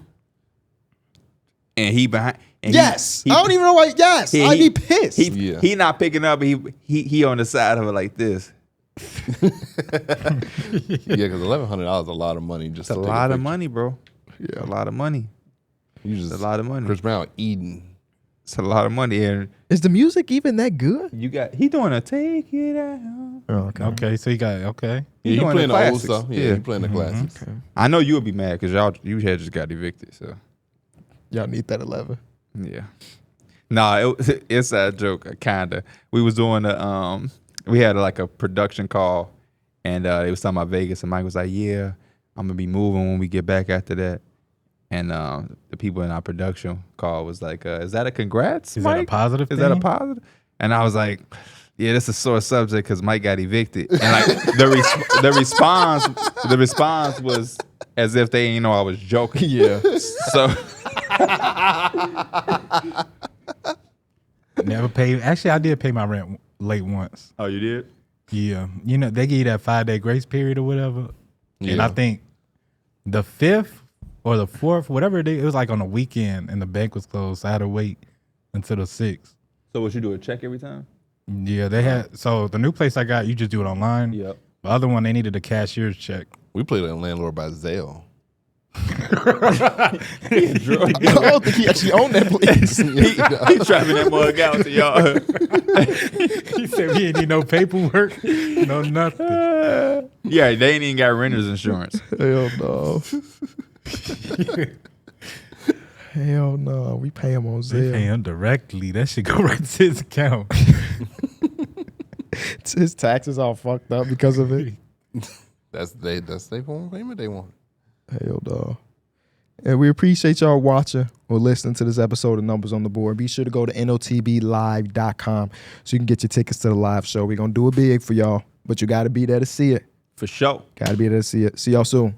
And he behind. And Yes. he- I don't even know why. Yes. he- I'd be he- pissed. Yeah. He not picking up. He on the side of it like this. Yeah, because $1,100 is a lot of money. Just It's a to take lot of picture. money, bro. Yeah, a lot of money. You just It's a lot of money. Chris Brown eating. It's a lot of money, and Is the music even that good? he doing a take it out. Oh, okay. Okay, so you got Yeah, He he doing playing the the old classics. stuff. Yeah, Yeah. he playing the classics. I know you would be mad because you had just got evicted. So Y'all need that 11. yeah, nah, it's a joke, kinda. We was doing we had like a production call, and they was talking about Vegas, and Mike was like, "Yeah, I'm gonna be moving when we get back after that." And the people in our production call was like, "Is that a congrats, Is that a Mike? positive Is that a thing? positive?" And I was like, "Yeah, that's a sore subject because Mike got evicted." And like the response was as if they didn't know I was joking. Yeah. So Never paid. Actually, I did pay my rent late once. oh, you did? Yeah. You know, they give you that 5-day grace period or whatever. And Yeah. I think the 5th or the 4th, whatever day, it was like on a weekend and the bank was closed. So I had to wait until the 6th. So what you do, a check every time? Yeah, they had, so the new place I got, you just do it online. Yep. The other one, they needed a cashier's check. We played a landlord by Zelle. I don't think he actually owned that place. He trapping that mug out to y'all. He said we ain't need no paperwork, no nothing. Yeah, they ain't even got renter's insurance. Hell no. Hell no. We pay him on They pay Zelle. him directly. That should go right to his account. His taxes all fucked up because of it. That's their form of payment they want. Hell no. And we appreciate y'all watching or listening to this episode of Numbers on the Board. Be sure to go to NOTBlive.com so you can get your tickets to the live show. We're going to do it big for y'all, but you got to be there to see it. For sure. Got to be there to see it. See y'all soon.